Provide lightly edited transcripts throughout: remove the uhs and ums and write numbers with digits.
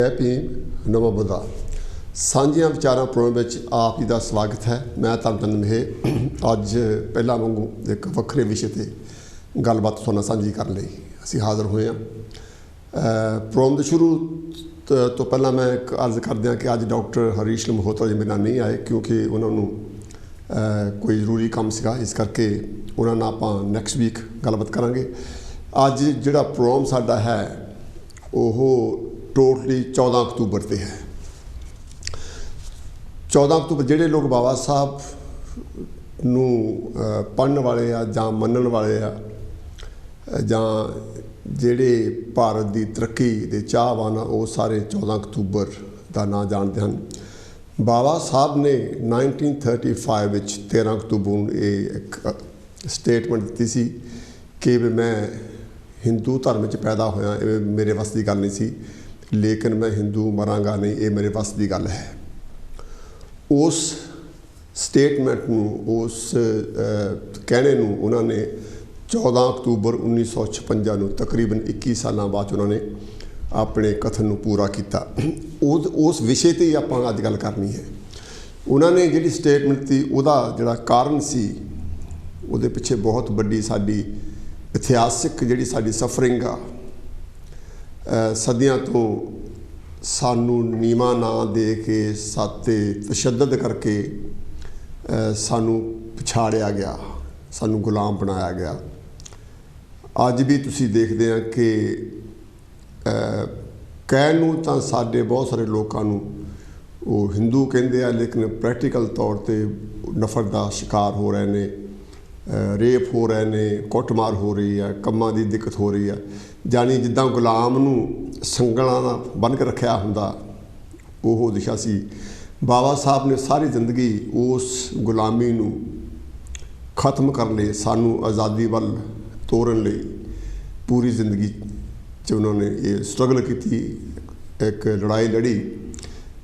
भीम नमो Buddha सांझियां विचारां programme में आप जी का स्वागत है। मैं धनचंद मेहे अज पहला वांगू एक वक्रे विषय पर गलबात तुहाडे नाल सांझी करन लई असीं हाज़र होए हां। प्रोग्राम के शुरू तो पहला मैं एक अर्ज़ कर दियां कि अज डॉक्टर हरीश मल्होत्रा जी मेरे नाल नहीं आए क्योंकि उन्होंने कोई जरूरी काम सीगा, इस करके उन्होंने नाल आपां नैक्सट वीक गलबात करांगे। अज जिहड़ा प्रोग्राम साडा है वो टोटली 14 अक्तूबर से है। 14 अक्तूबर जिहड़े लोग बाबा साहब नूं पढ़न वाले आ जां मनण वाले आ जां जिहड़े भारत की तरक्की दे चाहवान आ वो सारे 14 अक्तूबर का नाम जानते हैं। बाबा साहब ने 1935 विच 13 अक्तूबर नूं एक स्टेटमेंट दी सी कि मैं हिंदू धर्म च पैदा होया, मेरे वस की गल नहीं सी, लेकिन मैं हिंदू मरांगा नहीं, ये मेरे वस की गल है। उस स्टेटमेंट नूं उस कहने नूं उन्होंने 14 अक्तूबर 1956 नूं तकरीबन 21 साल बाद उन्होंने अपने कथन नूं पूरा किया। उस विषय ते ही आपां अज गल करनी है। उन्होंने जिहड़ी स्टेटमेंट थी उहदा जिहड़ा कारण सी उहदे पिछे बहुत वड्डी साडी इतिहासिक जिहड़ी साडी सफरिंग आ, सदियां तो सानू नीवा ना दे के साते तशद्दद करके सानू पछाड़िया गया, सानू गुलाम बनाया गया। अज भी तुसी देखते हैं कि कहण नूं तां साडे बहुत सारे लोगों नूं वो हिंदू कहंदे आ, लेकिन प्रैक्टिकल तौर पर नफरत का शिकार हो रहे हैं, रेप हो रहे हैं, कुटमार हो रही है, कम्मां की दिक्कत हो रही है। जानी जिद्दां गुलाम नूं संगलां नाल बन के रखिया हुंदा वो दिशा सी। बाबा साहब ने सारी जिंदगी उस गुलामी नूं खत्म करने लई, सानू आज़ादी वल तोरन लई पूरी जिंदगी च उन्होंने ये स्ट्रगल की, एक लड़ाई लड़ी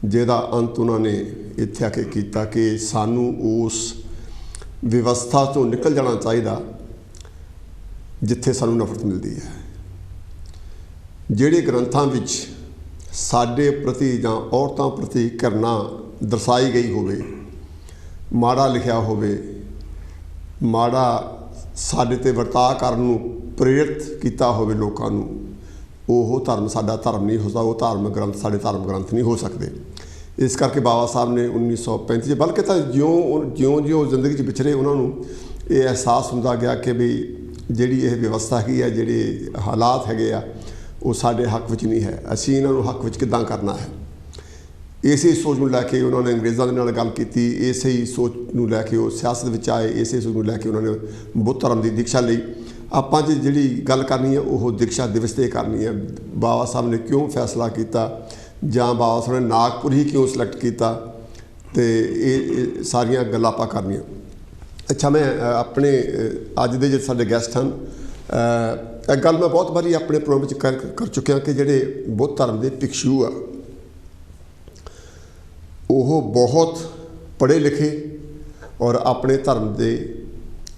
जिहदा अंत उन्होंने इत्थे आके कीता कि सानू उस व्यवस्था तो निकल जाना चाहिए जिथे सानू नफरत मिलती है। जिहड़े ग्रंथां विच साडे प्रति जां औरतां प्रति घृणा दर्शाई गई होवे, माड़ा लिखिया होवे, माड़ा साडे ते वर्ताव करन नूं प्रेरित किया होवे लोकां नूं, ओह धर्म साडा धर्म नहीं हो सकता, वो धार्मिक ग्रंथ साडे धर्म ग्रंथ नहीं हो सकते। इस करके बाबा साहब ने 1935 बल्कि तो ज्यों जिंदगी विचरे उन्होंने ये एहसास होंदा गया कि भी जिहड़ी ये व्यवस्था हैगी है, जिहड़े हालात हैगे आ वो साडे हक विच नहीं है, असीं इन्हां नूं हक विच किदां करना है। इसे सोच नूं लैके उन्होंने अंग्रेज़ों दे नाल गल कीती, इसे ही सोच नूं लैके वो सियासत विच आए, इसे सोच नूं लैके उन्होंने बुद्ध धर्म की दीक्षा लई। आपां जिहड़ी गल करनी है वो दीक्षा दिवस ते करनी है। बाबा साहब ने क्यों फैसला किया जां बाबा साहब ने नागपुर ही क्यों सिलेक्ट किया, तो ये सारिया गल्लां आपां करनियां। अच्छा, मैं अपने अज दे जो साडे गैस्ट हैं एक गल मैं बहुत बारी अपने प्रोग्राम कर चुकिया कि जिहड़े बुद्ध धर्म के भिक्षु आ वो बहुत पढ़े लिखे और अपने धर्म के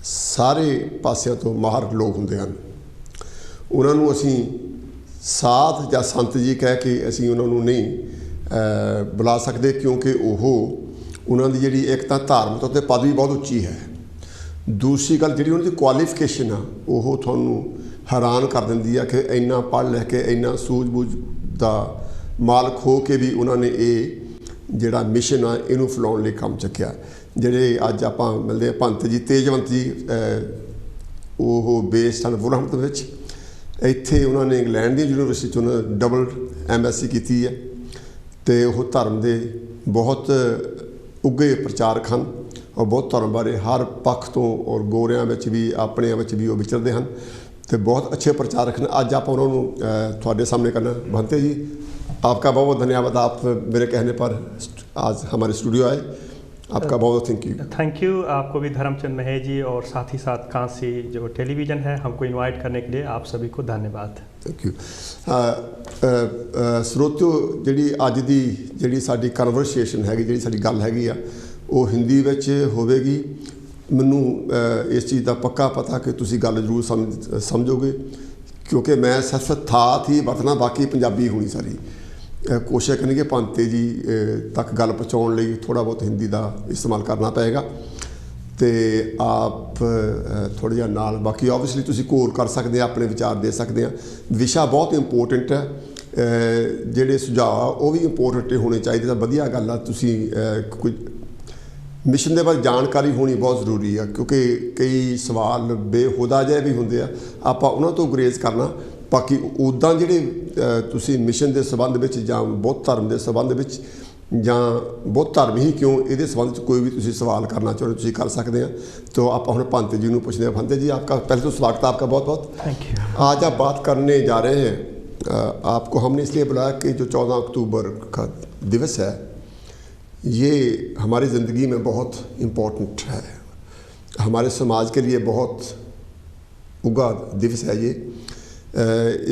सारे पासियां तो माहर लोग होंदे हन। उन्होंने असीं साध या संत जी कह के असीं उन्होंने नहीं बुला सकते क्योंकि उन्होंने जिहड़ी एक तो धार्मिक तौर पर पदवी बहुत उच्ची है, दूसरी गल जिहड़ी उन्होंने क्वालिफिकेशन आ वो तुहानूं हैरान कर दिंदी है कि इन्ना पढ़ लिख के इन्ना सूझबूझ का मालक हो के भी उन्होंने ये जिहड़ा मिशन आ इनू फैलाउण लई काम चुकिया। जिहड़े अज आपां मिलदे पंत जी तेजवंत जी वो बेस्ड हैं वुलहम्पटन विच, इत्थे उन्होंने इंग्लैंड की यूनीवर्सिटी उन्होंने डबल MSc की है, तो वह धर्म के बहुत उगे प्रचारक हैं और बहुत धर्म बारे हर पक्ष तो और गोरियां भी अपने भी वो विचरते हैं, तो बहुत अच्छे प्रचारक हैं। अज आप उन्होंने थोड़े सामने करना। भंते जी, आपका बहुत बहुत धन्यवाद, आप मेरे कहने पर आज हमारे स्टूडियो आए, आपका बहुत थैंक यू। थैंक यू आपको भी धर्मचंद मेहे जी, और साथ ही साथ कांसी जो टेलीविज़न है हमको इनवाइट करने के लिए आप सभी को धन्यवाद। Thank you. स्रोतियो जिहड़ी अज दी जिहड़ी साडी कन्वर्सेशन हैगी, जिहड़ी साडी गल हैगी आ वो हिंदी विच होवेगी। मैनूं इस चीज़ का पक्का पता कि तुसीं गल जरूर समझोगे क्योंकि मैं सिर्फ था थी वरतना बाकी पंजाबी होनी सारी। ਕੋਸ਼ਿਸ਼ ਕਰਨਗੇ ਭਾਂਤੇ ਜੀ ਤੱਕ ਗੱਲ ਪਹੁੰਚਾਉਣ ਲਈ ਥੋੜ੍ਹਾ ਬਹੁਤ ਹਿੰਦੀ ਦਾ ਇਸਤੇਮਾਲ ਕਰਨਾ ਪਏਗਾ। ਤੇ ਆਪ ਥੋੜ੍ਹਾ ਜਿਹਾ ਨਾਲ ਬਾਕੀ ਓਬਵੀਅਸਲੀ ਤੁਸੀਂ ਕੋਲ ਕਰ ਸਕਦੇ ਆ, ਆਪਣੇ ਵਿਚਾਰ ਦੇ ਸਕਦੇ ਆ। ਵਿਸ਼ਾ ਬਹੁਤ ਇੰਪੋਰਟੈਂਟ ਹੈ, ਜਿਹੜੇ ਸੁਝਾਅ ਉਹ ਵੀ ਇੰਪੋਰਟੈਂਟ ਹੋਣੇ ਚਾਹੀਦੇ। ਤਾਂ ਵਧੀਆ ਗੱਲ ਆ, ਤੁਸੀਂ ਕੋਈ ਮਿਸ਼ਨ ਦੇ ਬਾਰੇ ਜਾਣਕਾਰੀ ਹੋਣੀ ਬਹੁਤ ਜ਼ਰੂਰੀ ਆ, ਕਿਉਂਕਿ ਕਈ ਸਵਾਲ ਬੇਹੁਦਾ ਜਿਹੇ ਵੀ ਹੁੰਦੇ ਆ, ਆਪਾਂ ਉਹਨਾਂ ਤੋਂ ਗੁਰੇਜ਼ ਕਰਨਾ। ਬਾਕੀ ਉੱਦਾਂ ਜਿਹੜੇ ਤੁਸੀਂ ਮਿਸ਼ਨ ਦੇ ਸੰਬੰਧ ਵਿੱਚ ਜਾਂ ਬੁੱਧ ਧਰਮ ਦੇ ਸੰਬੰਧ ਵਿੱਚ ਜਾਂ ਬੁੱਧ ਧਰਮ ਹੀ ਕਿਉਂ, ਇਹਦੇ ਸੰਬੰਧ 'ਚ ਕੋਈ ਵੀ ਤੁਸੀਂ ਸਵਾਲ करना चाहो ਤੁਸੀਂ कर सकते हैं। तो आप हम भांते जी को पूछते हैं। भांते जी, आपका पहले तो स्वागत है, आपका बहुत बहुत थैंक यू। आज आप बात करने जा रहे हैं, आपको हमने इसलिए बुलाया कि जो 14 अक्टूबर का दिवस है ये हमारी ज़िंदगी में बहुत इम्पोर्टेंट है, हमारे समाज के लिए बहुत उगा दिवस है ये।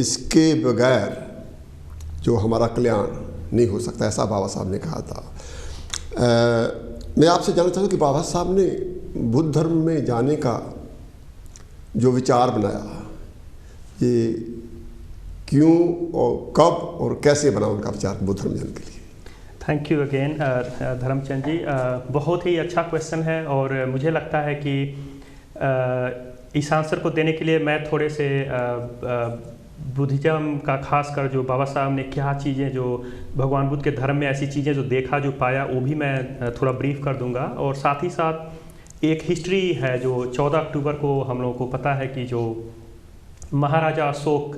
इसके बगैर जो हमारा कल्याण नहीं हो सकता, ऐसा बाबा साहब ने कहा था। मैं आपसे जानना चाहता हूँ कि बाबा साहब ने बुद्ध धर्म में जाने का जो विचार बनाया, ये क्यों और कब और कैसे बना उनका विचार बुद्ध धर्म जाने के लिए? थैंक यू अगेन धर्मचंद जी, बहुत ही अच्छा क्वेश्चन है और मुझे लगता है कि इस आंसर को देने के लिए मैं थोड़े से बुद्धिज़्म का खासकर जो बाबा साहब ने क्या चीज़ें जो भगवान बुद्ध के धर्म में ऐसी चीज़ें जो देखा जो पाया वो भी मैं थोड़ा ब्रीफ कर दूंगा। और साथ ही साथ एक हिस्ट्री है जो 14 अक्टूबर को हम लोगों को पता है कि जो महाराजा अशोक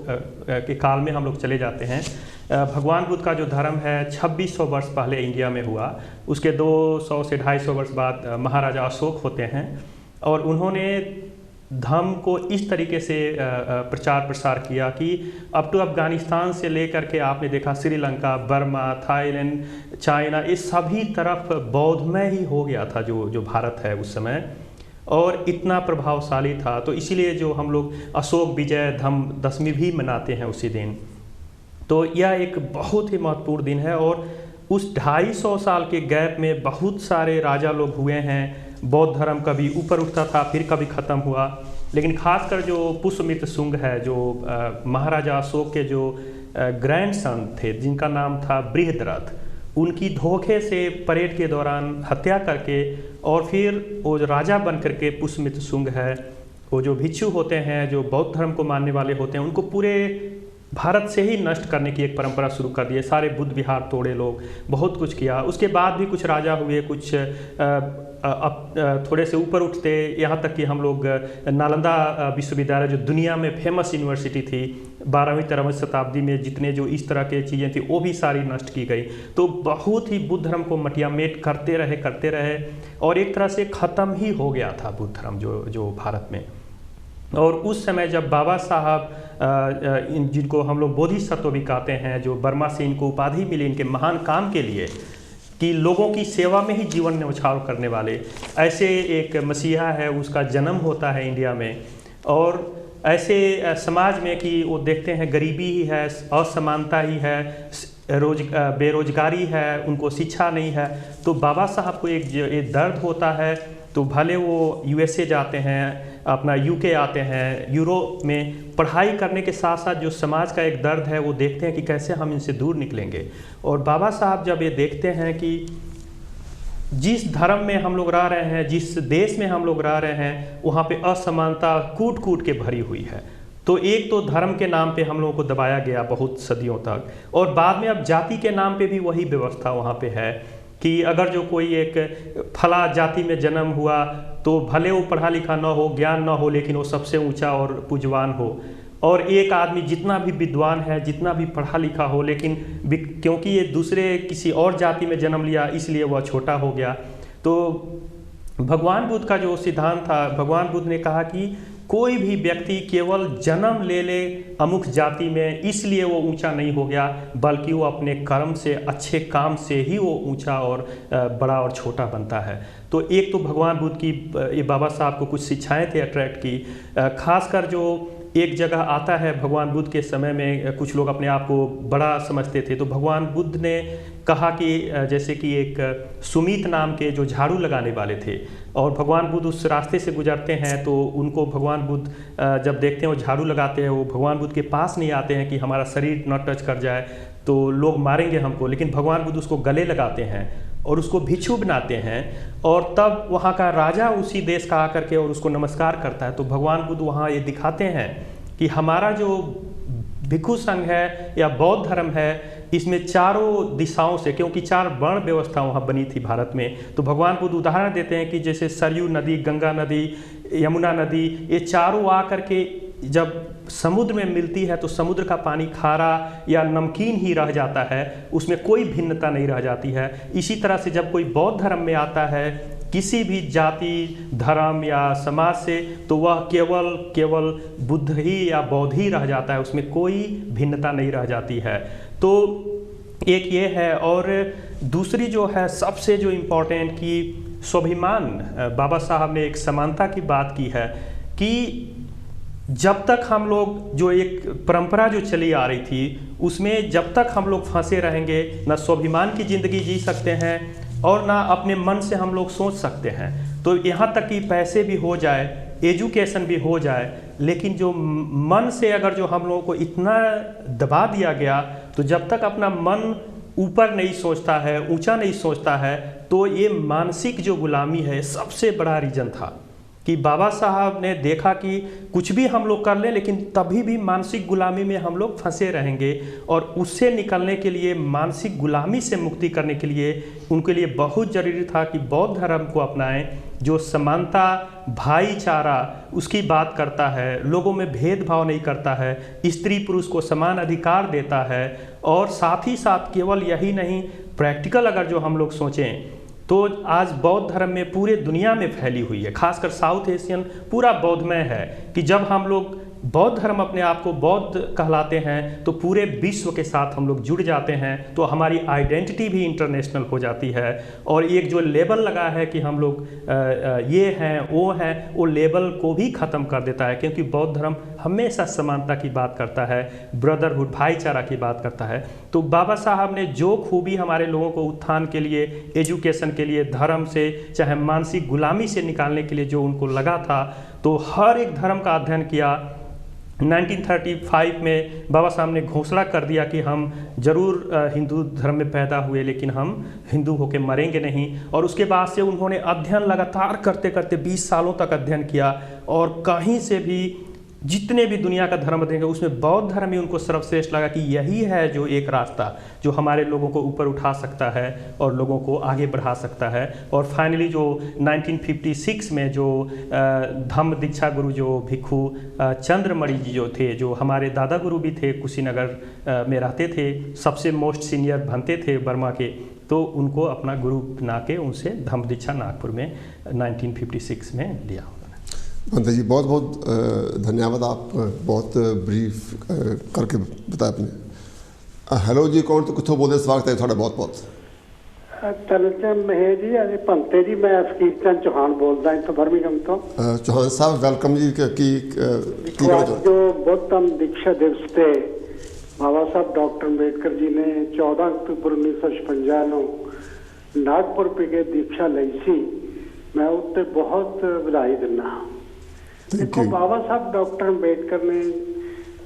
के काल में हम लोग चले जाते हैं। भगवान बुद्ध का जो धर्म है 2600 वर्ष पहले इंडिया में हुआ, उसके 200 से 250 वर्ष बाद महाराजा अशोक होते हैं और उन्होंने धर्म को इस तरीके से प्रचार प्रसार किया कि अप टू अफ़गानिस्तान से लेकर के आपने देखा श्रीलंका, बर्मा, थाईलैंड, चाइना, ये सभी तरफ बौद्धमय ही हो गया था जो भारत है उस समय, और इतना प्रभावशाली था। तो इसीलिए जो हम लोग अशोक विजय धम्म दशमी भी मनाते हैं उसी दिन। तो यह एक बहुत ही महत्वपूर्ण दिन है और उस 250 साल के गैप में बहुत सारे राजा लोग हुए हैं। बौद्ध धर्म कभी ऊपर उठता था फिर कभी ख़त्म हुआ, लेकिन खासकर जो पुष्यमित्र शुंग है जो महाराजा अशोक के जो ग्रैंडसन थे जिनका नाम था बृहद्रथ, उनकी धोखे से परेड के दौरान हत्या करके और फिर वो जो राजा बन करके पुष्यमित्र शुंग है, वो जो भिक्षु होते हैं जो बौद्ध धर्म को मानने वाले होते हैं, उनको पूरे भारत से ही नष्ट करने की एक परंपरा शुरू कर दी। सारे बुद्ध विहार तोड़े लोग, बहुत कुछ किया। उसके बाद भी कुछ राजा हुए, कुछ थोड़े से ऊपर उठते, यहाँ तक कि हम लोग नालंदा विश्वविद्यालय जो दुनिया में फेमस यूनिवर्सिटी थी 12वीं 13वीं शताब्दी में, जितने जो इस तरह के चीज़ें थी वो भी सारी नष्ट की गई। तो बहुत ही बुद्ध धर्म को मटियामेट करते रहे और एक तरह से ख़त्म ही हो गया था बुद्ध धर्म जो भारत में। और उस समय जब बाबा साहब जिनको हम लोग बोधिसत्व भी कहते हैं, जो बर्मा से इनको उपाधि मिली इनके महान काम के लिए कि लोगों की सेवा में ही जीवन न्यौछावर करने वाले, ऐसे एक मसीहा है, उसका जन्म होता है इंडिया में। और ऐसे समाज में कि वो देखते हैं गरीबी ही है, असमानता ही है, बेरोजगारी है, उनको शिक्षा नहीं है। तो बाबा साहब को एक दर्द होता है, तो भले वो USA जाते हैं, अपना UK आते हैं, यूरोप में पढ़ाई करने के साथ साथ जो समाज का एक दर्द है वो देखते हैं कि कैसे हम इनसे दूर निकलेंगे। और बाबा साहब जब ये देखते हैं कि जिस धर्म में हम लोग रह रहे हैं, जिस देश में हम लोग रह रहे हैं, वहाँ पे असमानता कूट कूट के भरी हुई है। तो एक तो धर्म के नाम पे हम लोगों को दबाया गया बहुत सदियों तक, और बाद में अब जाति के नाम पे भी वही व्यवस्था वहाँ पे है कि अगर जो कोई एक फला जाति में जन्म हुआ तो भले वो पढ़ा लिखा ना हो, ज्ञान ना हो, लेकिन वो सबसे ऊंचा और पूजवान हो। और एक आदमी जितना भी विद्वान है, जितना भी पढ़ा लिखा हो, लेकिन क्योंकि ये दूसरे किसी और जाति में जन्म लिया इसलिए वह छोटा हो गया। तो भगवान बुद्ध का जो सिद्धांत था, भगवान बुद्ध ने कहा कि कोई भी व्यक्ति केवल जन्म ले अमुक जाति में इसलिए वो ऊंचा नहीं हो गया, बल्कि वो अपने कर्म से, अच्छे काम से ही वो ऊंचा और बड़ा और छोटा बनता है। तो एक तो भगवान बुद्ध की ये बाबा साहब को कुछ शिक्षाएं थे अट्रैक्ट की। खासकर जो एक जगह आता है भगवान बुद्ध के समय में, कुछ लोग अपने आप को बड़ा समझते थे, तो भगवान बुद्ध ने कहा कि जैसे कि एक सुमित नाम के जो झाड़ू लगाने वाले थे, और भगवान बुद्ध उस रास्ते से गुजरते हैं तो उनको भगवान बुद्ध जब देखते हैं वो झाड़ू लगाते हैं, वो भगवान बुद्ध के पास नहीं आते हैं कि हमारा शरीर न टच कर जाए। तो लोग मारेंगे हमको, लेकिन भगवान बुद्ध उसको गले लगाते हैं और उसको भिक्षु बनाते हैं, और तब वहाँ का राजा उसी देश का आकर के और उसको नमस्कार करता है। तो भगवान बुद्ध वहाँ ये दिखाते हैं कि हमारा जो भिक्षु संघ है या बौद्ध धर्म है, इसमें चारों दिशाओं से, क्योंकि 4 वर्ण व्यवस्था वहाँ बनी थी भारत में, तो भगवान बुद्ध उदाहरण देते हैं कि जैसे सरयू नदी, गंगा नदी, यमुना नदी, ये चारों आकर के जब समुद्र में मिलती है तो समुद्र का पानी खारा या नमकीन ही रह जाता है, उसमें कोई भिन्नता नहीं रह जाती है। इसी तरह से जब कोई बौद्ध धर्म में आता है किसी भी जाति, धर्म या समाज से, तो वह केवल बुद्ध ही या बौद्ध ही रह जाता है, उसमें कोई भिन्नता नहीं रह जाती है। तो एक ये है, और दूसरी जो है सबसे जो इम्पोर्टेंट कि स्वाभिमान, बाबा साहब ने एक समानता की बात की है कि जब तक हम लोग, जो एक परंपरा जो चली आ रही थी उसमें जब तक हम लोग फंसे रहेंगे, ना स्वाभिमान की ज़िंदगी जी सकते हैं और ना अपने मन से हम लोग सोच सकते हैं। तो यहाँ तक कि पैसे भी हो जाए, एजुकेशन भी हो जाए, लेकिन जो मन से अगर जो हम लोगों को इतना दबा दिया गया, तो जब तक अपना मन ऊपर नहीं सोचता है, ऊंचा नहीं सोचता है, तो ये मानसिक जो गुलामी है सबसे बड़ा रीज़न था कि बाबा साहब ने देखा कि कुछ भी हम लोग कर लें लेकिन तभी भी मानसिक गुलामी में हम लोग फंसे रहेंगे, और उससे निकलने के लिए, मानसिक गुलामी से मुक्ति करने के लिए उनके लिए बहुत ज़रूरी था कि बौद्ध धर्म को अपनाएं, जो समानता, भाईचारा उसकी बात करता है, लोगों में भेदभाव नहीं करता है, स्त्री पुरुष को समान अधिकार देता है, और साथ ही साथ केवल यही नहीं, प्रैक्टिकल अगर जो हम लोग सोचें तो आज बौद्ध धर्म में पूरे दुनिया में फैली हुई है, खासकर साउथ एशियन पूरा बौद्धमय है कि जब हम लोग बौद्ध धर्म अपने आप को बौद्ध कहलाते हैं तो पूरे विश्व के साथ हम लोग जुड़ जाते हैं, तो हमारी आइडेंटिटी भी इंटरनेशनल हो जाती है। और एक जो लेबल लगा है कि हम लोग ये हैं वो हैं, वो लेबल को भी ख़त्म कर देता है, क्योंकि बौद्ध धर्म हमेशा समानता की बात करता है, ब्रदरहुड, भाईचारा की बात करता है। तो बाबा साहब ने जो खूबी हमारे लोगों को उत्थान के लिए, एजुकेशन के लिए, धर्म से चाहे मानसिक गुलामी से निकालने के लिए जो उनको लगा था, तो हर एक धर्म का अध्ययन किया। 1935 में बाबा साहब ने घोषणा कर दिया कि हम जरूर हिंदू धर्म में पैदा हुए लेकिन हम हिंदू होकर मरेंगे नहीं, और उसके बाद से उन्होंने अध्ययन लगातार करते करते 20 सालों तक अध्ययन किया, और कहीं से भी जितने भी दुनिया का धर्म देंगे उसमें बौद्ध धर्म ही उनको सर्वश्रेष्ठ लगा कि यही है जो एक रास्ता जो हमारे लोगों को ऊपर उठा सकता है और लोगों को आगे बढ़ा सकता है। और फाइनली जो 1956 में जो धम्म दीक्षा गुरु जो भिक्षु चंद्रमणि जी जो थे, जो हमारे दादा गुरु भी थे, कुशीनगर में रहते थे, सबसे मोस्ट सीनियर बनते थे बर्मा के, तो उनको अपना गुरु बना के उनसे धम्म दीक्षा नागपुर में 1956 में लिया। भंते जी बहुत बहुत धन्यवाद, आप बहुत ब्रीफ करके बताया आपने। हेलो जी, कौन तो कितों बोलते? स्वागत है थोड़ा बहुत बहुत। तरचंद महेश जी, अरे भंते जी, मैं फकीरचंद चौहान बोलदा इत्थों बर्मिंघम तो। चौहान साहब वेलकम जी। जो बौद्धम दीक्षा दिवस ते बाबा साहब डॉक्टर अंबेडकर जी ने 14 अक्तूबर 1956 ਨੂੰ नागपुर पे दीक्षा ਲਈ ਸੀ, मैं उत्ते बहुत ਵਧਾਈ ਦਿੰਦਾ। देखो बाबा साहब डॉक्टर अंबेडकर ने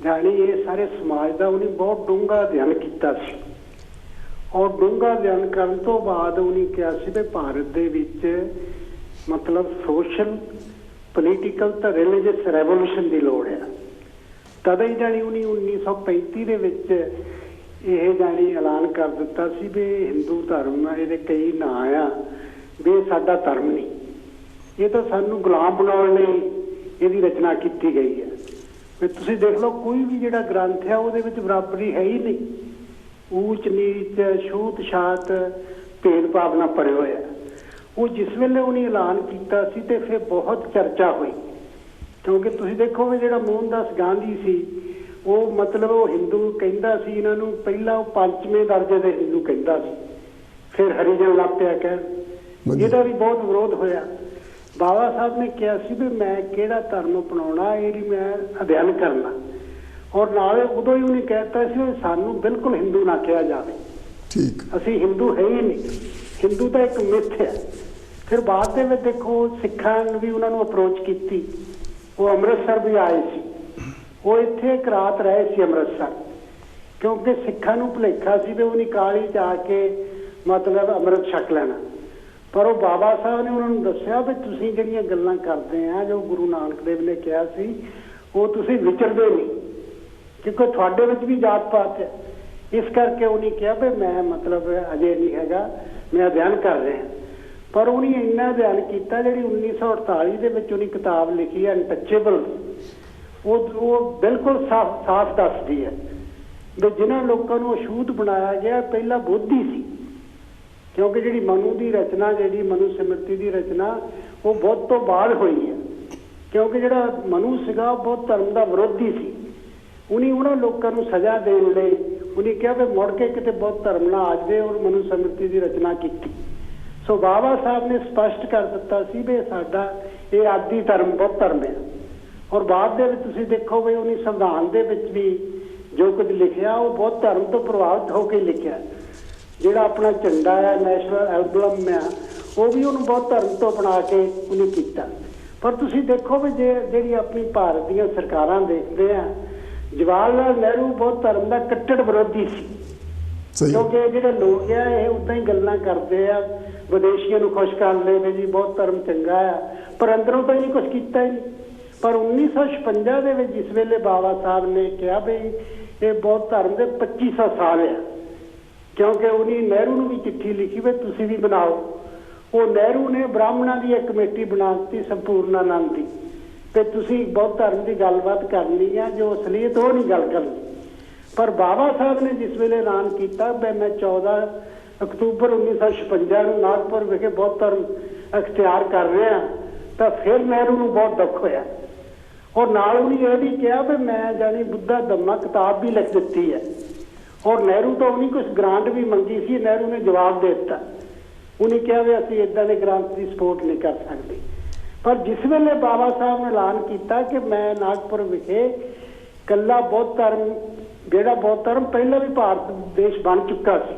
जानी ये सारे समाज का उन्हें बहुत डूंगा अध्ययन किया, और डूंगा अध्ययन करने तो बाद उन्हें कहा भी भारत दे विच मतलब सोशल, पोलीटिकल तो रिलीजियस रेवोल्यूशन की लोड़ है। तद ही जानी उन्हें 1935 ਦੇ ਵਿੱਚ ਇਹ जानी ऐलान कर दिता सी भी हिंदू धर्म ये कई ना आ भी साडा धर्म नहीं, ये तो सानू गुलाम बनाने ਲਈ ਇਹਦੀ रचना की गई है। फिर तुम देख लो कोई भी जो ग्रंथ है वो बराबरी है ही नहीं, ऊच नीच, छूत छात, भेदभाव ना पड़े हुए है। वो जिस वेले उन्हें ऐलान किया तो फिर बहुत चर्चा हुई, क्योंकि तुम देखो भी जो मोहनदास गांधी सी वो मतलब वो हिंदू कहता सी, इन्हों पहला वो 5वें दर्जे के हिंदू कहता सी, फिर हरिजन लग पिया कह, यदा भी बहुत विरोध होया। बाबा साहब ने कहा सी भी मैं केड़ा धर्म अपनाना, ये मैं अध्ययन करना, और नाले उदों ही उन्हें कहता सी सानू बिल्कुल हिंदू ना कहा जाए, असी हिंदू है ही नहीं, हिंदू तो एक मिथ है। फिर बाद में देखो सिखा ने भी उन्होंने अप्रोच की, वो अमृतसर भी आए सी, वो इत्थे एक रात रहे सी अमृतसर, क्योंकि सिखां नूं भुलेखा सी भी उन्हीं काली च आके मतलब अमृत छक लेना, पर वो बाबा साहब ने उन्होंने दस्सिया भी तुसीं जिहड़ियां गल्लां करदे आ जो गुरु नानक देव ने कहा सी वो तुसीं विचरदे नहीं, क्योंकि तुहाडे विच भी जात पात है। इस करके उन्हें कहा भी मैं मतलब अजे नहीं हैगा, मैं अध्ययन कर रहा। पर उन्हें इन्ना अध्ययन किया जी 1948 के विच उन्हें किताब लिखी है अनटचेबल, वो बिल्कुल साफ दसदी है भी जिन्होंने लोगों को अछूत बनाया गया पहला बुद्ध ही सी, क्योंकि जी मनु की रचना जी मनु सिमरती की रचना वो बुद्ध तो बाद हुई है, क्योंकि जो मनु सीगा बहुत धर्म का विरोधी सी। उन्हें उन्होंने लोगों को सजा देने लई उन्हें कहा भी मुड़ के कितने बहुत धर्म ना आ जाए और मनु सिमरती की रचना की। सो बाबा साहब ने स्पष्ट कर दिता सी भी साडा ये आदि धर्म बहुत धर्म है। और बाद दे विच तुसीं देखो भी उन्हें संविधान दे विच भी जो कुछ लिखिया वो बहुत धर्म तो प्रभावित होकर लिखिया। जिहड़ा अपना झंडा है नैशनल एल्बम है वो भी उन्होंने बहुत धर्म तो बना के उन्हें किया। पर तुसीं देखो भी जे जिहड़ी अपनी भारत दी सरकारां देखदे आ, जवाहरलाल नेहरू बहुत धर्म का कट्टर विरोधी सी, क्योंकि जिहड़े लोग आ ये उदां ही गल्लां करदे आ विदेशियों को खुश कर ले जी बहुत धर्म चंगा है, पर अंदरों तो नहीं कुछ किया ही नहीं। पर 1956 के जिस वेले बाबा साहब ने कहा भी ये बहुत धर्म के 2500 साल है, क्योंकि उन्हें नेहरू ने भी चिट्ठी लिखी भी तुसीं भी बनाओ। वो नेहरू ने ब्राह्मणों की एक कमेटी बना दी संपूर्णानंद की कि तुसीं बौद्ध धर्म की गलबात करनी है, जो असलीयत वो नहीं गल करनी। पर बाबा साहब ने जिस वेले ऐलान किया भी मैं 14 अक्तूबर 1956 को नागपुर विखे बौद्ध धर्म अख्तियार कर रहा, तो फिर नेहरू को बहुत दुख होया। और नाल उन्हें यह भी कहा भी मैं जानी बुद्धा धम्मा किताब भी लिख दी है। और नेहरू तो उन्हें कुछ ग्रांट भी मंगी सी, नेहरू ने जवाब दे दिता, उन्हें कहा भी असीं इदां दे ग्रांट की सपोर्ट नहीं कर सकते। पर जिस वेले बाबा साहब ने ऐलान किया कि मैं नागपुर विखे कला बौद्ध धर्म जिहड़ा बौद्ध धर्म पहले भी भारत देश बन चुका सी,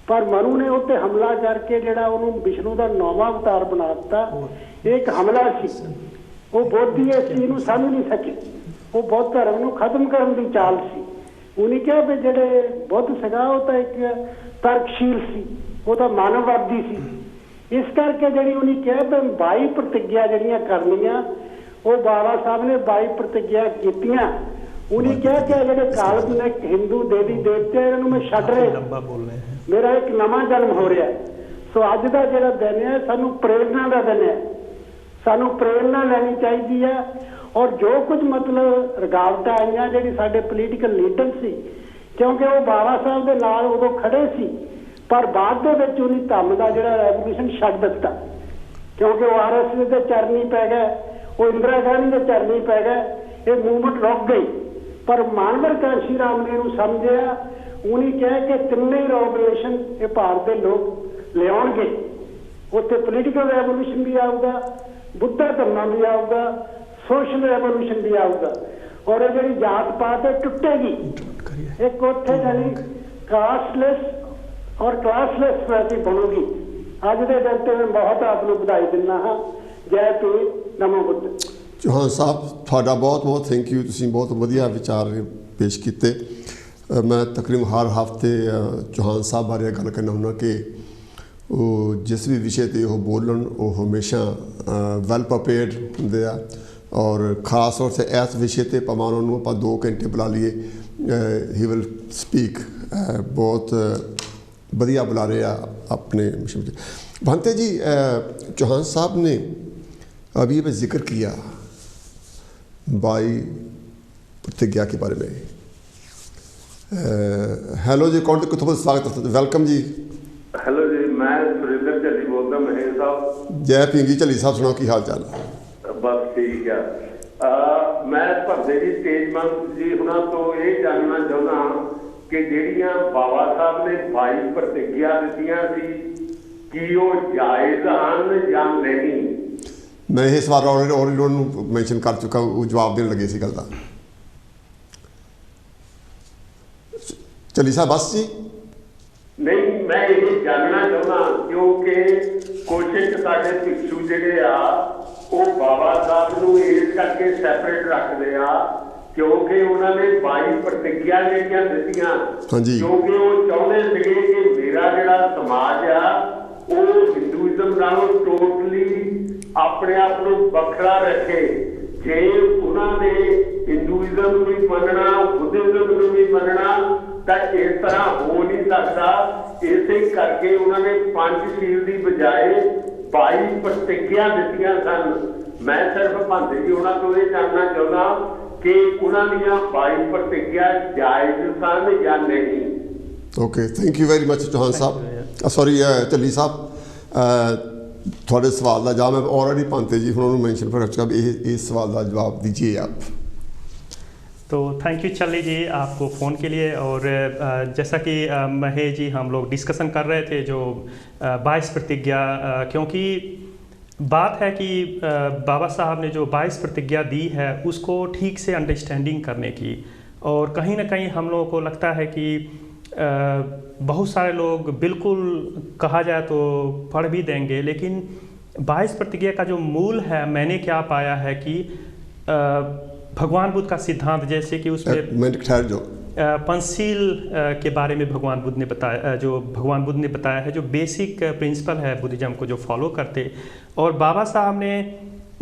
पर मनु ने उत्ते हमला करके जिहड़ा उन्होंने विष्णु का 9वां अवतार बना दिता, एक हमला सी। वो बौद्धी इस चीज़ को समझ नहीं सके, वो बौद्ध धर्म को खत्म करने की चाल सी। उन्हें कहा भी जिहड़े बुद्ध सीगा वो तो एक तर्कशील सी, वो तो मानववादी सी। इस करके जी उन्हें कहा भी 22 प्रतिज्ञा जड़ियाँ करनियाँ, वो बाबा साहब ने 22 प्रतिज्ञा कीतियां। उन्हें कहा कि जो काल्पनिक हिंदू देवी देवते इन्हों मैं छड्ड रहा, मेरा एक नवा जन्म हो रहा है। सो अज का जो दिन है सानू प्रेरणा का दिन है, सानू प्रेरणा लैनी चाहिए है। और जो कुछ मतलब रुकावट आईयां जी साडे पोलीटिकल लीडर सी, क्योंकि वो बाबा साहब के नाल उदों खड़े सी, पर बाद दे विच उन्हें धम्म का जिहड़ा रेवोल्यूशन छड्ड दिता, क्योंकि वो RSS के चरनी पै गए, वो इंदिरा गांधी के चरनी पै गए, ये मूवमेंट रुक गई। पर मानवर कांशी राम ने इहनूं समझिया, उन्हें कहा कि तिन्ने रेवोल्यूशन ये भारत के लोग लियाउणगे, उत्थे पोलीटिकल रेवोल्यूशन भी आऊगा, बुद्धा धर्म भी आऊगा, सोशल रेवोल्यूशन भी आऊगा, और ये जी जात पात है टुटेगी। एक उत्थे यानी कास्टलैस और क्लासलैस सोसाइटी बनूगी। अज के दिन ते मैं बहुत आपको बधाई दिना हाँ। जय पीर, नमो बुद्ध। चौहान साहब ਤੁਹਾਡਾ बहुत बहुत थैंक यू, ਤੁਸੀਂ बहुत ਵਧੀਆ विचार पेश किए। मैं तकरीबन हर हफ्ते चौहान साहब बारे गल करना हुन्ना कि वो जिस भी विषय पर वो बोलन वो हमेशा वैल प्रिपेयर्ड होंगे आ, और खास तौर से इस विषय पर भावें उन्होंने आप 2 घंटे बुला लिए, ही विल स्पीक बहुत बढ़िया बुला रहे अपने मिशन। भंते जी, चौहान साहब ने अभी मैं जिक्र किया 22 प्रतिज्ञा के बारे में। हेलो जी, कौन कितों बहुत स्वागत है, वेलकम जी। हेलो जी, मैं सुरेंद्र झल्ली बोलता महेश साहब। जय भीम जी, झल्ली साहब सुनाओ की हाल चाल? बस ठीक है। मैं भरते जी तेजमल जी हुणां तो ये जानना चाहता कि ਜਿਹੜੀਆਂ बाबा साहब ने 22 प्रतिज्ञा दित्तियां सी कि वो जायज़ ਹਨ ਜਾਂ नहीं? मैं ये सवाल और मैंशन कर चुका, वो जवाब देने लगे इसी गल का। झल्ली साहब बस जी नहीं, मैं ये जानना चाहता क्योंकि कुछ साडे भिक्षु ਜਿਹੜੇ ਆ ਉਹ बाबा साहब ਨੂੰ इस करके सैपरेट रखते आ क्योंकि उन्होंने 22 प्रतिज्ञा ਜਿਹੜੀਆਂ ਦਿੱਤੀਆਂ ਹਾਂਜੀ क्योंकि ਉਹ ਚਾਹੁੰਦੇ ਸੀਗੇ ਕਿ ਮੇਰਾ ਜਿਹੜਾ ਸਮਾਜ ਆ ਉਹ ਹਿੰਦੂਇਜ਼ਮ ਨਾਲੋਂ ਟੋਟਲੀ ਆਪਣੇ ਆਪ ਨੂੰ ਵੱਖਰਾ ਰੱਖੇ। ਜੇ ਉਹਨਾਂ ਨੇ ਹਿੰਦੂਇਜ਼ਮ ਨੂੰ ਵੀ ਮੰਨਣਾ ਬੁੱਧਿਜ਼ਮ ਨੂੰ ਵੀ ਮੰਨਣਾ ਤਾਂ ਇਸ ਤਰ੍ਹਾਂ ਹੋ ਨਹੀਂ ਸਕਦਾ। ਇਸੇ ਕਰਕੇ ਉਹਨਾਂ ਨੇ ਪੰਚਸ਼ੀਲ ਦੀ ਬਜਾਏ 22 प्रतिज्ञा ਦਿੱਤੀਆਂ ਸਨ। मैं सिर्फ भांते जी ਉਹਨਾਂ ਤੋਂ ਇਹ ਜਾਣਨਾ ਚਾਹੁੰਦਾ ਕਿ ਉਹਨਾਂ ਦੀਆਂ 22 प्रतिज्ञा ਜਾਇਜ਼ ਸਨ ਜਾਂ ਨਹੀਂ। Okay, thank you very much Chauhan Sahib. Sorry ਝੱਲੀ ਸਾਹਿਬ, ਤੁਹਾਡੇ ਸਵਾਲ ਦਾ ਜਵਾਬ ਮੈਂ ਆਲਰੇਡੀ ਭਾਂਤੇ ਜੀ ਉਹਨਾਂ ਨੂੰ ਮੈਂਸ਼ਨ ਕਰ ਚੁੱਕਾ। ਇਸ ਸਵਾਲ ਦਾ जवाब दीजिए आप। तो थैंक यू चल्ली जी आपको फ़ोन के लिए। और जैसा कि महेश जी हम लोग डिस्कशन कर रहे थे जो 22 प्रतिज्ञा, क्योंकि बात है कि बाबा साहब ने जो 22 प्रतिज्ञा दी है उसको ठीक से अंडरस्टैंडिंग करने की, और कहीं ना कहीं हम लोगों को लगता है कि बहुत सारे लोग बिल्कुल कहा जाए तो पढ़ भी देंगे, लेकिन 22 प्रतिज्ञा का जो मूल है मैंने क्या पाया है कि भगवान बुद्ध का सिद्धांत, जैसे कि उसमें पंचशील के बारे में भगवान बुद्ध ने बताया, जो भगवान बुद्ध ने बताया है, जो बेसिक प्रिंसिपल है बुद्धिज्म को जो फॉलो करते, और बाबा साहब ने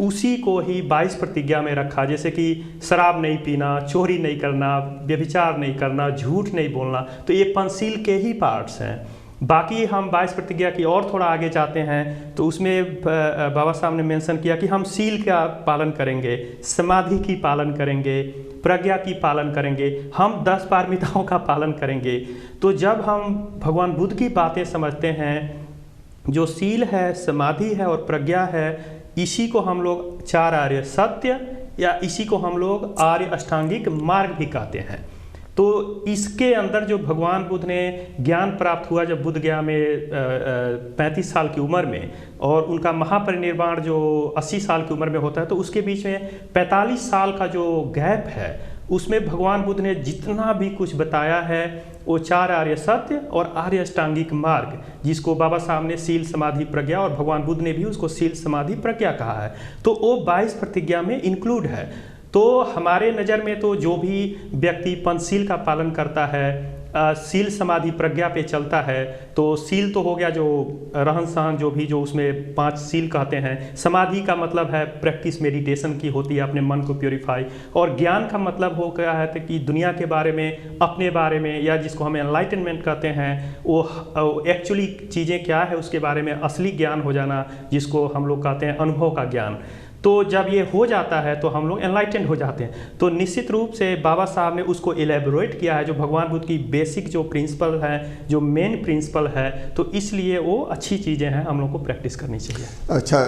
उसी को ही 22 प्रतिज्ञा में रखा। जैसे कि शराब नहीं पीना, चोरी नहीं करना, व्यभिचार नहीं करना, झूठ नहीं बोलना, तो ये पंचशील के ही पार्ट्स हैं। बाकी हम 22 प्रतिज्ञा की और थोड़ा आगे जाते हैं तो उसमें बाबा साहब ने मेंशन किया कि हम शील का पालन करेंगे, समाधि की पालन करेंगे, प्रज्ञा की पालन करेंगे, हम 10 पारमिताओं का पालन करेंगे। तो जब हम भगवान बुद्ध की बातें समझते हैं, जो शील है, समाधि है और प्रज्ञा है, इसी को हम लोग 4 आर्य सत्य या इसी को हम लोग आर्य अष्टांगिक मार्ग भी कहते हैं। तो इसके अंदर जो भगवान बुद्ध ने ज्ञान प्राप्त हुआ जब बुद्ध गया में 35 साल की उम्र में, और उनका महापरिनिर्वाण जो 80 साल की उम्र में होता है, तो उसके बीच में 45 साल का जो गैप है उसमें भगवान बुद्ध ने जितना भी कुछ बताया है वो 4 आर्य सत्य और आर्य अष्टांगिक मार्ग, जिसको बाबा साहब ने शील समाधि प्रज्ञा, और भगवान बुद्ध ने भी उसको शील समाधि प्रज्ञा कहा है, तो वो 22 प्रतिज्ञा में इंक्लूड है। तो हमारे नज़र में तो जो भी व्यक्ति पंचशील का पालन करता है, शील समाधि प्रज्ञा पे चलता है, तो शील तो हो गया जो रहन सहन जो भी जो उसमें 5 शील कहते हैं। समाधि का मतलब है प्रैक्टिस मेडिटेशन की होती है, अपने मन को प्योरीफाई, और ज्ञान का मतलब हो गया है कि दुनिया के बारे में, अपने बारे में, या जिसको हम एनलाइटनमेंट कहते हैं, वो एक्चुअली चीज़ें क्या है उसके बारे में असली ज्ञान हो जाना, जिसको हम लोग कहते हैं अनुभव का ज्ञान। तो जब ये हो जाता है तो हम लोग एनलाइटेंड हो जाते हैं। तो निश्चित रूप से बाबा साहब ने उसको एलेबोरेट किया है, जो भगवान बुद्ध की बेसिक जो प्रिंसिपल है, जो मेन प्रिंसिपल है, तो इसलिए वो अच्छी चीज़ें हैं, हम लोग को प्रैक्टिस करनी चाहिए। अच्छा,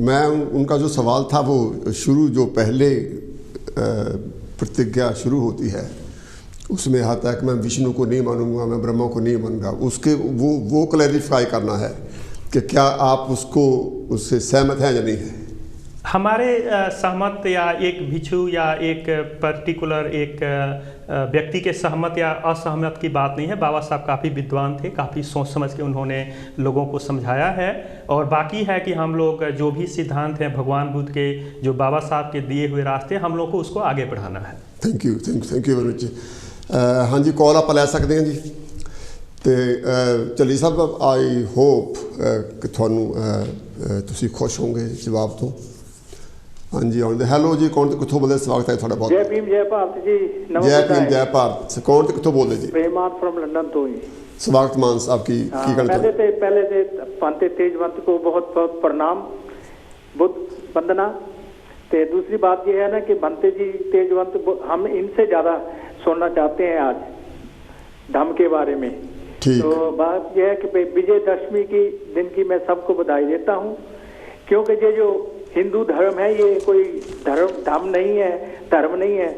मैं उनका जो सवाल था वो शुरू जो पहले प्रतिज्ञा शुरू होती है उसमें आता है कि मैं विष्णु को नहीं मानूंगा, मैं ब्रह्मा को नहीं मानूंगा, उसके वो क्लैरिफाई करना है कि क्या आप उससे सहमत हैं या नहीं है। हमारे सहमत या एक भिक्षु या एक पर्टिकुलर एक व्यक्ति के सहमत या असहमत की बात नहीं है। बाबा साहब काफ़ी विद्वान थे, काफ़ी सोच समझ के उन्होंने लोगों को समझाया है, और बाकी है कि हम लोग जो भी सिद्धांत हैं भगवान बुद्ध के, जो बाबा साहब के दिए हुए रास्ते, हम लोग को उसको आगे बढ़ाना है। Thank you very much. हाँ जी, कॉल आप ਲੈ ਸਕਦੇ हैं जी। तो ਝੱਲੀ ਸਾਹਿਬ, आई होप कि ਤੁਹਾਨੂੰ ਤੁਸੀਂ खुश होंगे जवाब तो। हाँ जी, हेलो जी, कौन तो कितों बोलते? स्वागत है थोड़ा बहुत। जय भीम जय भारत जी। जय भीम जय भारत। कौन तो कितों बोलते जी? प्रेमान फ्रॉम लंदन तो ही। स्वागत मान साहब की पहले से पंते तेजवंत को बहुत बहुत प्रणाम, बुद्ध वंदना। तो दूसरी बात यह है ना कि बनते जी तेजवंत, हम इनसे ज़्यादा सुनना चाहते हैं आज धम्म के बारे में। तो बात यह है कि विजयदशमी की दिन की मैं सबको बधाई देता हूँ, क्योंकि ये जो हिंदू धर्म है ये कोई धर्म नहीं है, धर्म नहीं है,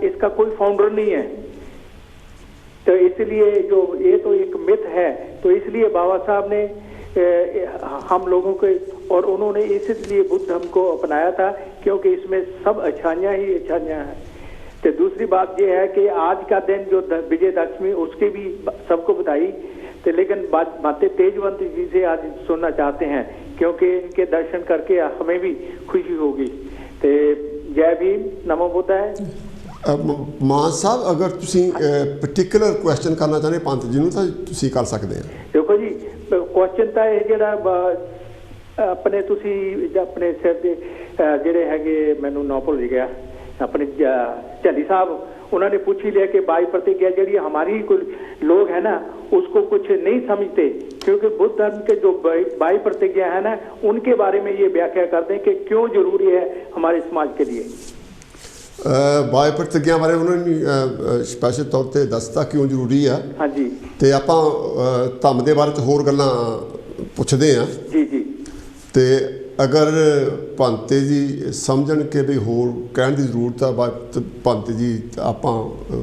इसका कोई फाउंडर नहीं है। तो इसलिए जो ये तो एक मिथ है, तो इसलिए बाबा साहब ने हम लोगों के, और उन्होंने इसलिए बुद्ध धर्म को अपनाया था क्योंकि इसमें सब अच्छाइयाँ ही अच्छाइयाँ हैं। तो दूसरी बात यह है कि आज का दिन जो विजयदशमी, उसकी भी सबको बधाई। तो लेकिन बातें तेजवंत जी से आज सुनना चाहते हैं, क्योंकि इनके दर्शन करके हमें भी खुशी होगी। तो जय भीम, नमो बुद्धाय। ਮਾਨ ਸਾਹਿਬ, ਅਗਰ ਤੁਸੀਂ ਪਾਰਟਿਕੂਲਰ ਕੁਐਸਚਨ ਕਰਨਾ ਚਾਹੁੰਦੇ ਪੰਥ ਜੀ ਨੂੰ ਤਾਂ ਤੁਸੀਂ ਕਰ ਸਕਦੇ ਆ। ਦੇਖੋ ਜੀ, ਕੁਐਸਚਨ ਤਾਂ ਇਹ ਜਿਹੜਾ ਆਪਣੇ ਤੁਸੀਂ ਆਪਣੇ ਸਿਰ ਦੇ ਜਿਹੜੇ ਹੈਗੇ, ਮੈਨੂੰ ਨਾਂ भूल गया, अपने झल्ली साहब, उन्होंने पूछ ही लिया कि बाई प्रतिज्ञा जी हमारी कुछ लोग है ना उसको कुछ नहीं समझते, क्योंकि बुद्ध धर्म के जो बाई प्रतिज्ञा है ना उनके बारे में ये व्याख्या करते हैं कि क्यों जरूरी है हमारे समाज के लिए। ਬਾਈ ਪ੍ਰਤਿਗਿਆ ਬਾਰੇ ਉਹਨਾਂ ਨੇ ਸਪੈਸ਼ਲ ਤੌਰ ਤੇ ਦੱਸਤਾ ਕਿਉਂ ਜ਼ਰੂਰੀ ਆ। ਹਾਂਜੀ, ਤੇ ਆਪਾਂ ਧੰਮ ਦੇ ਬਾਰੇ 'ਚ ਹੋਰ ਗੱਲਾਂ ਪੁੱਛਦੇ ਆ ਜੀ ਜੀ। ਤੇ ਅਗਰ ਭੰਤੇ ਜੀ ਸਮਝਣ ਕਿ ਵੀ ਹੋਰ ਕਹਿਣ ਦੀ ਜ਼ਰੂਰਤ ਆ ਭੰਤੇ ਜੀ, ਆਪਾਂ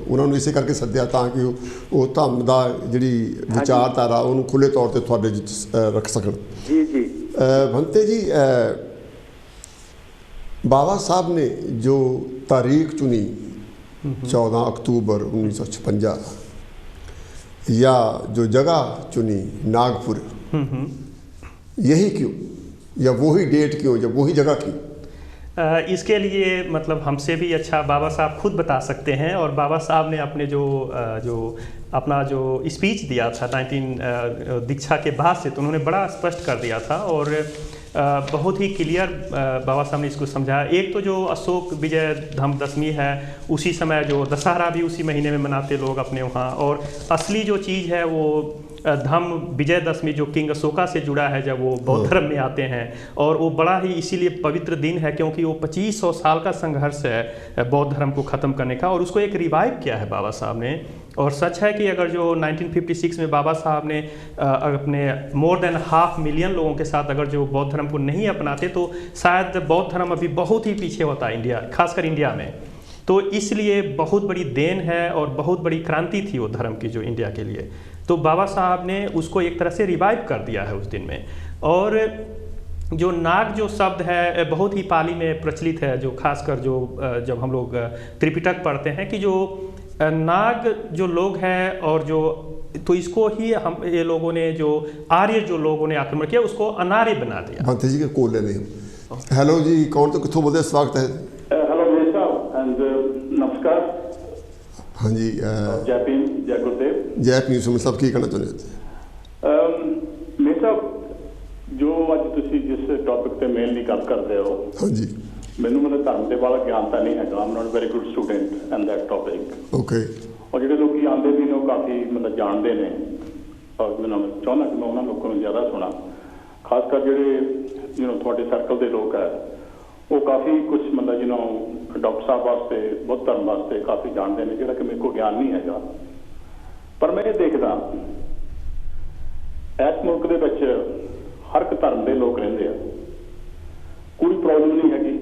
ਉਹਨਾਂ ਨੂੰ ਇਸੇ ਕਰਕੇ ਸੱਦਿਆ ਤਾਂ ਕਿ ਉਹ ਧੰਮ ਦਾ ਜਿਹੜੀ ਵਿਚਾਰਧਾਰਾ ਉਹਨੂੰ ਖੁੱਲ੍ਹੇ ਤੌਰ ਤੇ ਤੁਹਾਡੇ ਰੱਖ ਸਕਣ। ਜੀ ਜੀ। ਭੰਤੇ ਜੀ, बाबा साहब ने जो तारीख चुनी 14 अक्टूबर 1956 या जो जगह चुनी नागपुर, यही क्यों, या वही डेट क्यों, या वही जगह क्यों? इसके लिए मतलब हमसे भी अच्छा बाबा साहब खुद बता सकते हैं। और बाबा साहब ने अपने जो अपना जो स्पीच दिया था 19 दीक्षा के बाद से, तो उन्होंने बड़ा स्पष्ट कर दिया था और बहुत ही क्लियर बाबा साहब ने इसको समझाया। एक तो जो अशोक विजय धम दशमी है, उसी समय जो दशहरा भी उसी महीने में मनाते लोग अपने वहाँ, और असली जो चीज़ है वो धम विजयदशमी जो किंग अशोका से जुड़ा है, जब वो बौद्ध धर्म में आते हैं, और वो बड़ा ही इसीलिए पवित्र दिन है क्योंकि वो 2500 साल का संघर्ष है बौद्ध धर्म को ख़त्म करने का, और उसको एक रिवाइव किया है बाबा साहब ने। और सच है कि अगर जो 1956 में बाबा साहब ने अपने मोर देन 500,000 लोगों के साथ अगर जो बौद्ध धर्म को नहीं अपनाते तो शायद बौद्ध धर्म अभी बहुत ही पीछे होता है इंडिया, खासकर इंडिया में। तो इसलिए बहुत बड़ी देन है और बहुत बड़ी क्रांति थी वो धर्म की जो इंडिया के लिए। तो बाबा साहब ने उसको एक तरह से रिवाइव कर दिया है उस दिन में। और जो नाग जो शब्द है बहुत ही पाली में प्रचलित है, जो खासकर जो जब हम लोग त्रिपिटक पढ़ते हैं कि जो नाग जो लोग हैं, और जो तो इसको ही हम ये लोगों ने जो आर्य जो लोगों ने आक्रमण किया उसको अनार्य बना दिया। भंते जी के कोल ले। हेलो जी, कौन तो कितों बोलते? स्वागत है। हेलो मेरे साहब एंड नमस्कार। हाँ जी, जय भीम, जय गुरुदेव। जय भीम। सुमन साहब की कहना चाहते? मेरे साहब जो अज तुसी जिस टॉपिक पे मेनली गल करते हो, हाँ जी, मैनू मतलब धर्म के वाला ज्ञान तो नहीं है, I am not very good student and that topic. Okay. और जो लोग आते भी ने काफ़ी मतलब जानते हैं, और मैं चाहना कि मैं उन्होंने लोगों को ज़्यादा सुना, खासकर जो थोड़े सर्कल के लोग है वो काफ़ी कुछ मतलब डॉक्टर साहब वास्ते बुद्ध धर्म वास्ते काफ़ी जानते हैं, जोड़ा कि मेरे को ज्ञान नहीं है। पर मैं ये देखता इस मुल्क के हर एक धर्म के लोग रेंदे हैं, कोई प्रॉब्लम नहीं हैगी,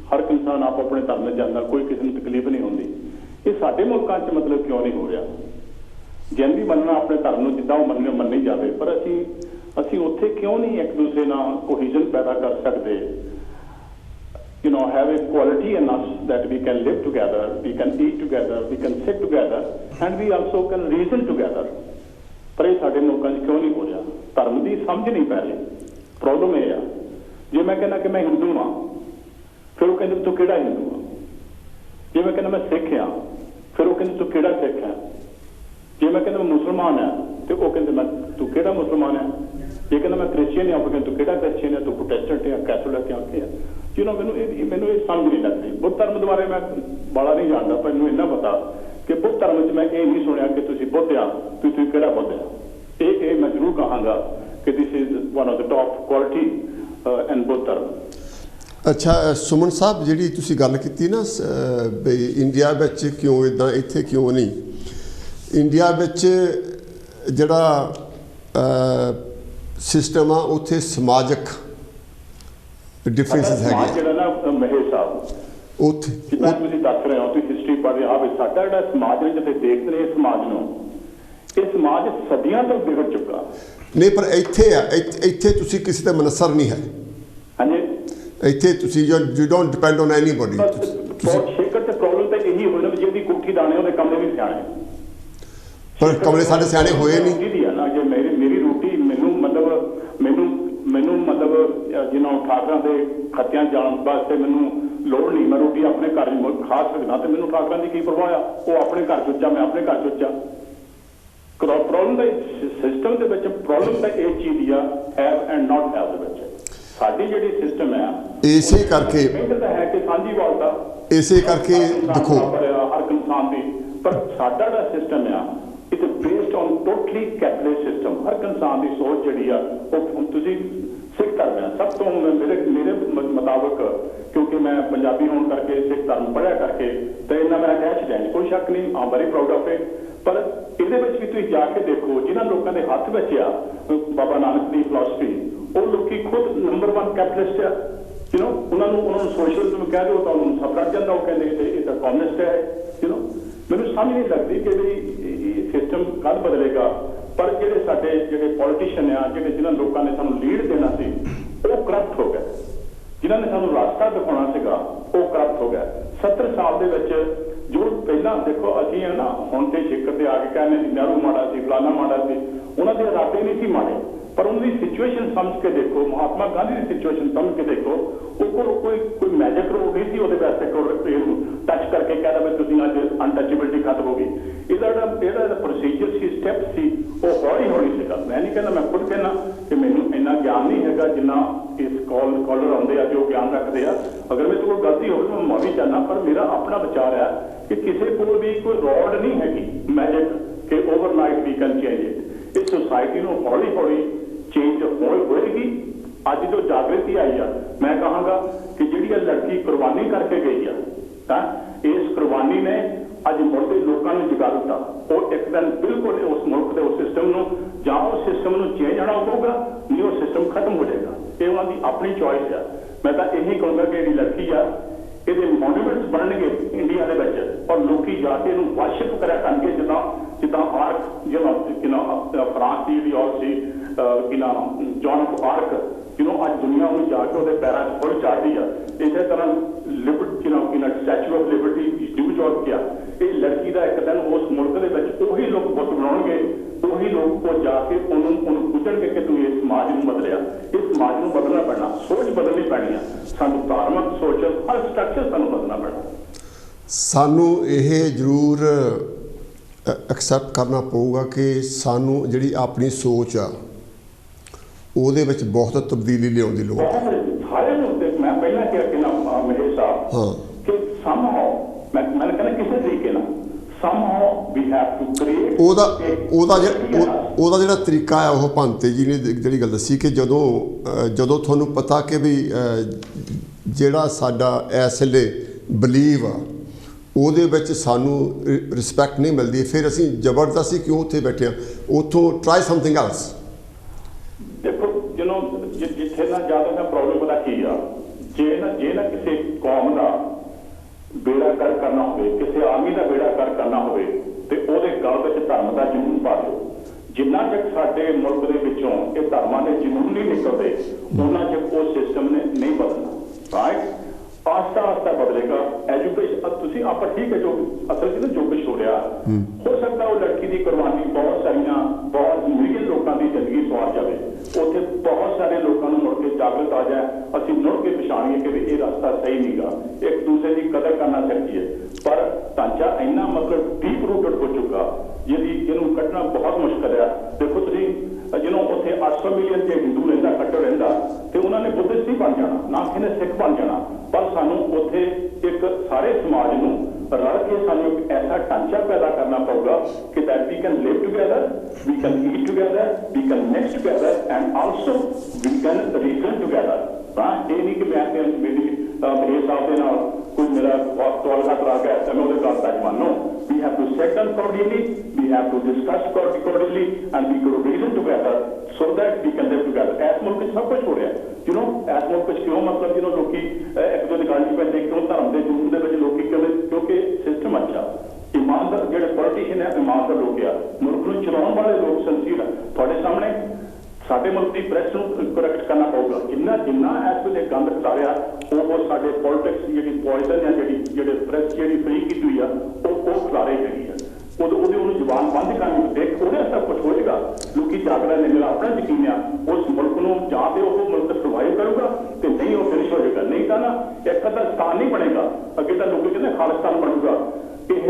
हर एक इंसान आप अपने धर्म में जाना, कोई किसी को तकलीफ नहीं होती। ये साडे मुल्कां च मतलब क्यों नहीं हो रहा? जिन भी मनना अपने धर्म को जिद्दां मन्नी जाए, पर असी उत्थे क्यों नहीं एक दूसरे नाल कोहीजन पैदा कर सकते? Have a quality in us that we can live together, we can eat together, we can sit together, and we also can reason together. पर ये साडे लोकां च क्यों नहीं हो रहा? धर्म की समझ नहीं पै रही। प्रॉब्लम ये आ, जे मैं कहना कि मैं हिंदू हाँ, फिर वो कहते तू किहड़ा हिंदू हाँ? जे मैं कहना मैं सिख हाँ, फिर वो कहते तू किहड़ा सिख है? जे मैं कहना मैं मुसलमान है, तो वो कहते मैं तू किहड़ा मुसलमान है? जे कहना मैं क्रिश्चियन हाँ, फिर तू किहड़ा क्रिश्चियन है? तू प्रोटेस्टेंट है, कैथोलिक है, क्या है? मैनू ये समझ नहीं लगती। बुद्ध धर्म के बारे मैं बड़ा नहीं जानता, पर मैनू इन्ना पता कि बुद्ध धर्म च मैं ये नहीं सुनिया कि तुसीं बुद्ध आ, तुसीं किहड़ा बुद्ध आ। ये मैं जरूर कहांगा कि this is one of the top quality in Buddha धर्म। अच्छा सुमन साहब, जी तुसी गल की ना बई इंडिया विच क्यों इदां, इत्थे क्यों नहीं? इंडिया विच जिहड़ा सिस्टम आ उत्थे समाजक डिफरेंसिस है जिहड़ा ना महेश साहब उत्थे जितना तुसीं दस रहे हो, तुसीं हिस्ट्री पढ़ रहे हो, साडा जिहड़ा समाज है जिथे देखते हैं समाज नूं, ये समाज सदियां तो बिगड़ चुका नहीं, पर इत्थे तुसीं किसी ते मनसर नहीं है। हाँ जी, इत्थे तुसीं you don't depend on anybody. बहुत शेकर ते प्रॉब्लम तो यही होना भी जिहदी कोठी दाने ਉਹਦੇ कमरे भी सियाणे, पर कमरे साडे सियाणे होए नहीं। दी है ना जे मेरी रोटी मैनू मतलब ठाकरां दे खत्तियां जाण वास्ते मैनू ਲੋੜ नहीं, मैं रोटी अपने घर खा सकता, तो मैंने ठाकरां की परवाह आ, वो अपने घर चुच्चा, मैं अपने घर चुच्चा। प्रॉब्लम सिस्टम के प्रॉब्लम तो ये चीज़ आ have and not have they which साडी जिहड़ी सिस्टम है इसे करके तो है कि साझीवालता इसे करके देखो हर इंसान की, पर साडा जिहड़ा सिस्टम है it is based on totally capitalist system. हर इंसान की सोच जिहड़ी आ वो तुसीं सिख धर्म है सब तो मेरे मुताबिक, क्योंकि मैं पंजाबी होने करके सिख धर्म पढ़िया करके तो इन्ना मैं अटैच है, कोई शक नहीं, I am very proud of it. पर ਇਹਦੇ ਵਿੱਚ ਵੀ ਤੁਸੀਂ ਜਾ ਕੇ ਦੇਖੋ ਜਿਨ੍ਹਾਂ ਲੋਕਾਂ ਦੇ ਹੱਥ ਵਿੱਚ ਆ ਬਾਬਾ ਨਾਨਕ ਦੀ ਫਿਲਾਸਫੀ, ਉਹ ਲੋਕੀ ਖੁਦ ਨੰਬਰ 1 ਕੈਪੀਟਲਿਸਟ ਆ। ਉਹਨਾਂ ਨੂੰ ਸੋਸ਼ਲਿਜ਼ਮ ਕਹਿ ਦਿਓ ਤਾਂ ਉਹਨੂੰ ਸਭ ਲੱਗ ਜਾਂਦਾ, ਉਹ ਕਹਿੰਦੇ ਇਹ ਤਾਂ ਕਮਿਊਨਿਸਟ ਹੈ। ਮੈਨੂੰ ਸਮਝ ਨਹੀਂ ਲੱਗਦੀ ਕਿ ਵੀ ਸਿਸਟਮ ਕਦ ਬਦਲੇਗਾ। ਪਰ ਜਿਹੜੇ ਪੋਲੀਟੀਸ਼ੀਅਨ ਆ, ਜਿਨ੍ਹਾਂ ਲੋਕਾਂ ਨੇ ਸਾਨੂੰ ਲੀਡ ਦੇਣਾ ਸੀ ਉਹ ਕਰਪਟ ਹੋ ਗਏ, ਜਿਨ੍ਹਾਂ ਨੇ ਸਾਨੂੰ ਰਸਤਾ ਦਿਖਾਉਣਾ ਸੀਗਾ ਉਹ ਕਰਪਟ ਹੋ ਗਏ। 70 ਸਾਲ ਦੇ ਵਿੱਚ जो पहला देखो असी है ना हम तो शिखर से आके कहने नेहरू माड़ा सी, फलाना माड़ा सी, उन्होंने इरादे नहीं सी माड़े, पर उनकी सिचुएशन समझ के देखो, महात्मा गांधी की सिचुएशन समझ के देखो, कोई मैजिक रो गई थी वो वैसे टच करके कह रहा तुम अज अनटचेबिलिटी खत्म होगी। ਇਹਦਾ ਪ੍ਰੋਸੀਜਰ ਸੀ, ਸਟੈਪ ਸੀ, ਉਹ ਹੌਲੀ ਹੌਲੀ ਸੀਗਾ। ਮੈਂ ਨਹੀਂ ਕਹਿੰਦਾ, ਮੈਂ ਖੁਦ ਕਹਿੰਦਾ ਕਿ ਮੈਨੂੰ ਇੰਨਾ ਗਿਆਨ ਨਹੀਂ ਹੈਗਾ ਜਿੰਨਾ ਇਸ ਕਾਲਰ ਆਉਂਦੇ ਆ ਜੋ ਗਿਆਨ ਰੱਖਦੇ ਆ। ਅਗਰ ਮੇਰੇ ਕੋਲ ਗਲਤੀ ਹੋਵੇ ਮੈਂ ਮਾਫੀ ਚਾਹੁੰਦਾ, ਪਰ ਮੇਰਾ ਆਪਣਾ ਵਿਚਾਰ ਹੈ ਕਿ ਕਿਸੇ ਕੋਲ ਵੀ ਕੋਈ ਰੋਡ ਨਹੀਂ ਹੈਗੀ ਮੈਜਿਕ ਕਿ overnight we can change it. ਇਸ ਸੋਸਾਇਟੀ ਨੂੰ ਹੌਲੀ ਹੌਲੀ ਚੇਂਜ ਹੋਏਗੀ। ਅੱਜ ਜੋ ਜਾਗਰਤੀ ਆਈ ਆ, ਮੈਂ ਕਹਾਂਗਾ ਕਿ ਜਿਹੜੀ ਇਹ ਲੜਕੀ ਕੁਰਬਾਨੀ ਕਰਕੇ ਗਈ ਆ, ਤਾਂ ਇਸ ਕੁਰਬਾਨੀ ਨੇ ਅੱਜ ਮੁੜਦੇ ਲੋਕਾਂ ਨੂੰ ਜਗਾ ਦਿੱਤਾ। ਉਹ ਇੱਕ ਦਿਨ ਬਿਲਕੁਲ ਉਸ ਮੁਲਕ ਦੇ ਉਸ ਸਿਸਟਮ ਨੂੰ ਜਾਂ ਉਸ ਸਿਸਟਮ ਨੂੰ ਚੇਂਜ ਆਉਣਾ ਹੋਊਗਾ, ਨਹੀਂ ਉਹ ਸਿਸਟਮ ਖਤਮ ਹੋ ਜਾਏਗਾ। ਇਹ ਉਹਨਾਂ ਦੀ ਆਪਣੀ ਚੋਇਸ ਆ। ਮੈਂ ਤਾਂ ਇਹੀ ਕਹੂੰਗਾ ਕਿ ਜਿਹੜੀ ਲੜਕੀ ਆ ਇਹਦੇ ਮੋਨੂਮੈਂਟਸ ਬਣਨਗੇ ਇੰਡੀਆ ਦੇ ਵਿੱਚ, ਔਰ ਲੋਕੀ ਜਾ ਕੇ ਇਹਨੂੰ ਵਾਸ਼ਿਪ ਕਰਿਆ ਕਰਨਗੇ ਜਿੱਦਾਂ ਆਰਕ ਜਿਹੜਾ ਫਰਾਂਸ ਦੀ ਜਿਹੜੀ ਔਰਤ ਸੀ ਜੌਨ ਆਫ ਆਰਕ, ਅੱਜ ਦੁਨੀਆ ਉਹਨੂੰ ਜਾ ਕੇ ਉਹਦੇ ਪੈਰਾਂ 'ਚ ਫੁੱਲ ਚਾੜਦੀ ਆ। ਇਸੇ ਤਰ੍ਹਾਂ statue of Liberty new York ਕਿਹਾ, ਇਹ ਲੜਕੀ ਦਾ ਇੱਕ ਦਿਨ ਉਸ ਮੁਲਕ ਦੇ ਵਿੱਚ ਉਹੀ ਲੋਕ ਬੁੱਤ ਬਣਾਉਣਗੇ, ਉਹੀ ਲੋਕ ਉਹ ਜਾ ਕੇ ਉਹਨੂੰ ਪੁੱਛਣਗੇ ਕਿ ਤੂੰ ਇਸ ਸਮਾਜ ਨੂੰ ਬਦਲਿਆ। ਇਸ ਸਮਾਜ ਨੂੰ ਬਦਲਣਾ ਪੈਣਾ, ਸੋਚ ਬਦਲਣੀ ਪੈਣੀ ਆ ਸਾਨੂੰ, ਧਾਰਮਿਕ ਸੋਚ, ਹਰ ਸਟਰਕਚਰ ਸਾਨੂੰ ਬਦਲਣਾ ਪੈਣਾ। ਸਾਨੂੰ ਇਹ ਜ਼ਰੂਰ ਐਕਸੈਪਟ ਕਰਨਾ ਪਊਗਾ ਕਿ ਸਾਨੂੰ ਜਿਹੜੀ ਆਪਣੀ ਸੋਚ ਆ ਉਹਦੇ ਵਿੱਚ ਬਹੁਤ ਤਬਦੀਲੀ ਲਿਆਉਣ ਦੀ ਲੋੜ ਹੈ। ਸਾਰਿਆਂ ਨੂੰ ਮੈਂ ਪਹਿਲਾਂ ਕਿਹਾ ਕਿ ਨਾ ਮੇਰੇ ਸਾਹਿਬ ਕਿ somehow ਮੈਂ ਕਹਿੰਦਾ ਕਿਸੇ ਤਰੀਕੇ ਨਾਲ somehow we have to create ਉਹਦਾ ਜਿਹੜਾ ਤਰੀਕਾ ਆ, ਉਹ ਭੰਤੇ ਜੀ ਨੇ ਜਿਹੜੀ ਗੱਲ ਦੱਸੀ ਕਿ ਜਦੋਂ ਤੁਹਾਨੂੰ ਪਤਾ ਕਿ ਵੀ ਜਿਹੜਾ ਸਾਡਾ ਇਸ ਵੇਲੇ ਬਲੀਵ ਆ ਉਹਦੇ ਵਿੱਚ ਸਾਨੂੰ ਰਿਸਪੈਕਟ ਨਹੀਂ ਮਿਲਦੀ, ਫਿਰ ਅਸੀਂ ਜ਼ਬਰਦਸਤੀ ਕਿਉਂ ਉੱਥੇ ਬੈਠੇ ਹਾਂ, ਉੱਥੋਂ ਟਰਾਈ ਸਮਥਿੰਗ ਐਲਸ। ਦੇਖੋ ਜਿੱਥੇ ਨਾ ਜ਼ਿਆਦਾ ਪ੍ਰੋਬਲਮ ਪਤਾ ਕੀ ਆ, ਜੇ ਨਾ ਕਿਸੇ ਕੌਮ ਦਾ ਬੇੜਾ ਕਰ ਕਰਨਾ ਹੋਵੇ, ਕਿਸੇ ਆਰਮੀ ਦਾ ਬੇੜਾ ਕਰ ਕਰਨਾ ਹੋਵੇ, ਤੇ ਉਹਦੇ ਗਲ ਵਿੱਚ ਧਰਮ ਦਾ ਜਨੂਨ ਪਾ ਦਿਓ। ਜਿੰਨਾ ਚਿਰ ਸਾਡੇ ਮੁਲਕ ਦੇ ਵਿੱਚੋਂ ਇਹ ਧਰਮਾਂ ਦੇ ਜਨੂਨ ਨਹੀਂ ਨਿਕਲਦੇ, ਉਹਨਾਂ ਚਿਰ ਉਹ ਸਿਸਟਮ ਨੇ ਨਹੀਂ ਬਦਲਣਾ। ਰਾਈਟ, ਆਸਤਾ ਆਸਤਾ ਬਦਲੇਗਾ। ਐਜੂਕੇਸ਼ਨ ਤੁਸੀਂ ਆਪਾਂ ਠੀਕ ਹੈ, ਜੋ ਅਸਲ 'ਚ ਨਾ ਜੋ ਕੁਛ ਹੋ ਰਿਹਾ, ਹੋ ਸਕਦਾ ਉਹ ਲੜਕੀ ਦੀ ਕੁਰਬਾਨੀ ਬਹੁਤ ਮਿਲੀਅਨ ਲੋਕਾਂ ਦੀ ਜ਼ਿੰਦਗੀ ਸਵਾਰ ਜਾਵੇ, ਉੱਥੇ ਬਹੁਤ ਸਾਰੇ ਲੋਕਾਂ ਨੂੰ ਮੁੜ ਕੇ ਜਾਗਰਤ ਆ ਜਾਏ, ਅਸੀਂ ਮੁੜ ਕੇ ਪਛਾਣੀਏ ਕਿ ਇਹ ਰਸਤਾ ਸਹੀ ਨਹੀਂਗਾ, ਇੱਕ ਦੂਸਰੇ ਦੀ ਕਦਰ ਕਰਨਾ ਚਾਹੀਏ। ਪਰ ਢਾਂਚਾ ਇੰਨਾ ਮਤਲਬ ਡੀਪ ਰੂਟਡ ਹੋ ਚੁੱਕਾ ਜਿਹਨੂੰ ਕੱਟਣਾ ਬਹੁਤ ਮੁਸ਼ਕਲ ਆ। ਦੇਖੋ ਤੁਸੀਂ ਜਿਹਨੂੰ ਉੱਥੇ 800 ਮਿਲੀਅਨ ਤੇ ਹਿੰਦੂ ਰਹਿੰਦਾ, ਕੱਟੜ ਰਹਿੰਦਾ, ਤੇ ਉਹਨਾਂ ਨੇ ਬੁੱਧਿਸਟ ਨਹੀਂ ਬਣ ਜਾਣਾ, ਨਾ ਕਿਸੇ ਨੇ ਸਿੱਖ ਬਣ ਜਾਣਾ, ਪਰ ਸਾਨੂੰ ਉੱਥੇ ਇੱਕ ਸਾਰੇ ਸਮਾਜ ਨੂੰ ਰਲ ਕੇ ਸਾਨੂੰ ਇੱਕ ਐਸਾ ਢਾਂਚਾ ਪੈਦਾ ਕਰਨਾ ਪਊਗਾ ਕਿ that we can live together, we can eat together, we can mix together and also we can reason together। ਇਹ ਨਹੀਂ ਕਿ ਮੈਂ ਮੇਰੀ ਮੇਰੇ ਸਾਹਿਬ ਦੇ ਨਾਲ ਕੋਈ ਮੇਰਾ ਤੋਲ ਘਾਟ ਆ ਗਿਆ ਤਾਂ ਮੈਂ ਉਹਦੇ ਗੱਲ ਤੱਕ ਮੰਨੋ। We have to sit down accordingly, we have to discuss accordingly and we could reason together so that we can live together। ਇਸ ਮੁਲਕ 'ਚ ਸਭ ਕੁਝ ਹੋ ਰਿਹਾ, ਇਸ ਮੁਲਕ 'ਚ ਕਿਉਂ ਮਤਲਬ ਲੋਕੀ ਇੱਕ ਦੂਜੇ ਦੀ ਗੱਲ ਨਹੀਂ ਪੈਂਦੇ, ਕਿਉਂ ਧਰਮ ਦੇ ਜਨੂਨ ਦੇ ਵਿੱਚ ਲੋਕੀ ਕਿਉਂਕਿ ਸਿਸਟਮ ਅੱਛਾ, ਇਮਾਨਦਾਰ ਜਿਹੜੇ ਪੋਲੀਟੀਸ਼ੀਅਨ ਹੈ ਇਮਾਨਦਾਰ ਲੋਕ ਆ, ਮੁਲਕ ਨੂੰ ਚਲਾਉਣ ਵਾਲੇ ਲੋਕ ਸੰਸੀਰ ਆ। ਤੁਹਾਡੇ ਸਾਹਮਣੇ ਸਾਡੇ ਮੁਲਕ ਦੀ ਪ੍ਰੈਸ ਨੂੰ ਕਰੈਕਟ ਕਰਨਾ ਪਊਗਾ। ਜਿੰਨਾ ਇਸ ਵੇਲੇ ਗੰਦ ਖਿਲਾਰਿਆ ਉਹ ਸਾਡੇ ਪੋਲੀਟਿਕਸ ਦੀ ਜਿਹੜੀ ਪੋਇਜ਼ਨ ਆ, ਜਿਹੜੇ ਪ੍ਰੈਸ ਜਿਹੜੀ ਫਰੀ ਕੀਤੀ ਹੋਈ ਆ, ਉਹ ਖਿਲਾਰੇ ਹੈਗੀ ਆ। ਉਹਨੂੰ ਜ਼ੁਬਾਨ ਬੰਦ ਕਰਨੀ, ਦੇਖ ਉਹਦੇ ਸਭ ਕੁਝ ਹੋਏਗਾ। ਲੋਕੀ ਜਾਗੜਾ ਨੇ, ਮੇਰਾ ਆਪਣਾ ਯਕੀਨ ਆ ਉਸ ਮੁਲਕ ਨੂੰ ਜਾਂ ਤੇ ਉਹ ਮੁਲਕ ਸਰਵਾਈਵ ਕਰੂਗਾ ਤੇ ਨਹੀਂ ਉਹ ਫਿਨਿਸ਼ ਹੋ ਜਾਏਗਾ, ਨਹੀਂ ਤਾਂ ਇਹਦਾ ਨਾ ਇੱਕ ਅੱਧਾ ਸਥਾਨ ਨਹੀਂ ਬਣੇਗਾ। ਅੱਗੇ ਤਾਂ ਲੋਕੀ ਕਹਿੰਦੇ ਖਾਲਿਸਤਾਨ ਬਣੂਗਾ। ਇਹ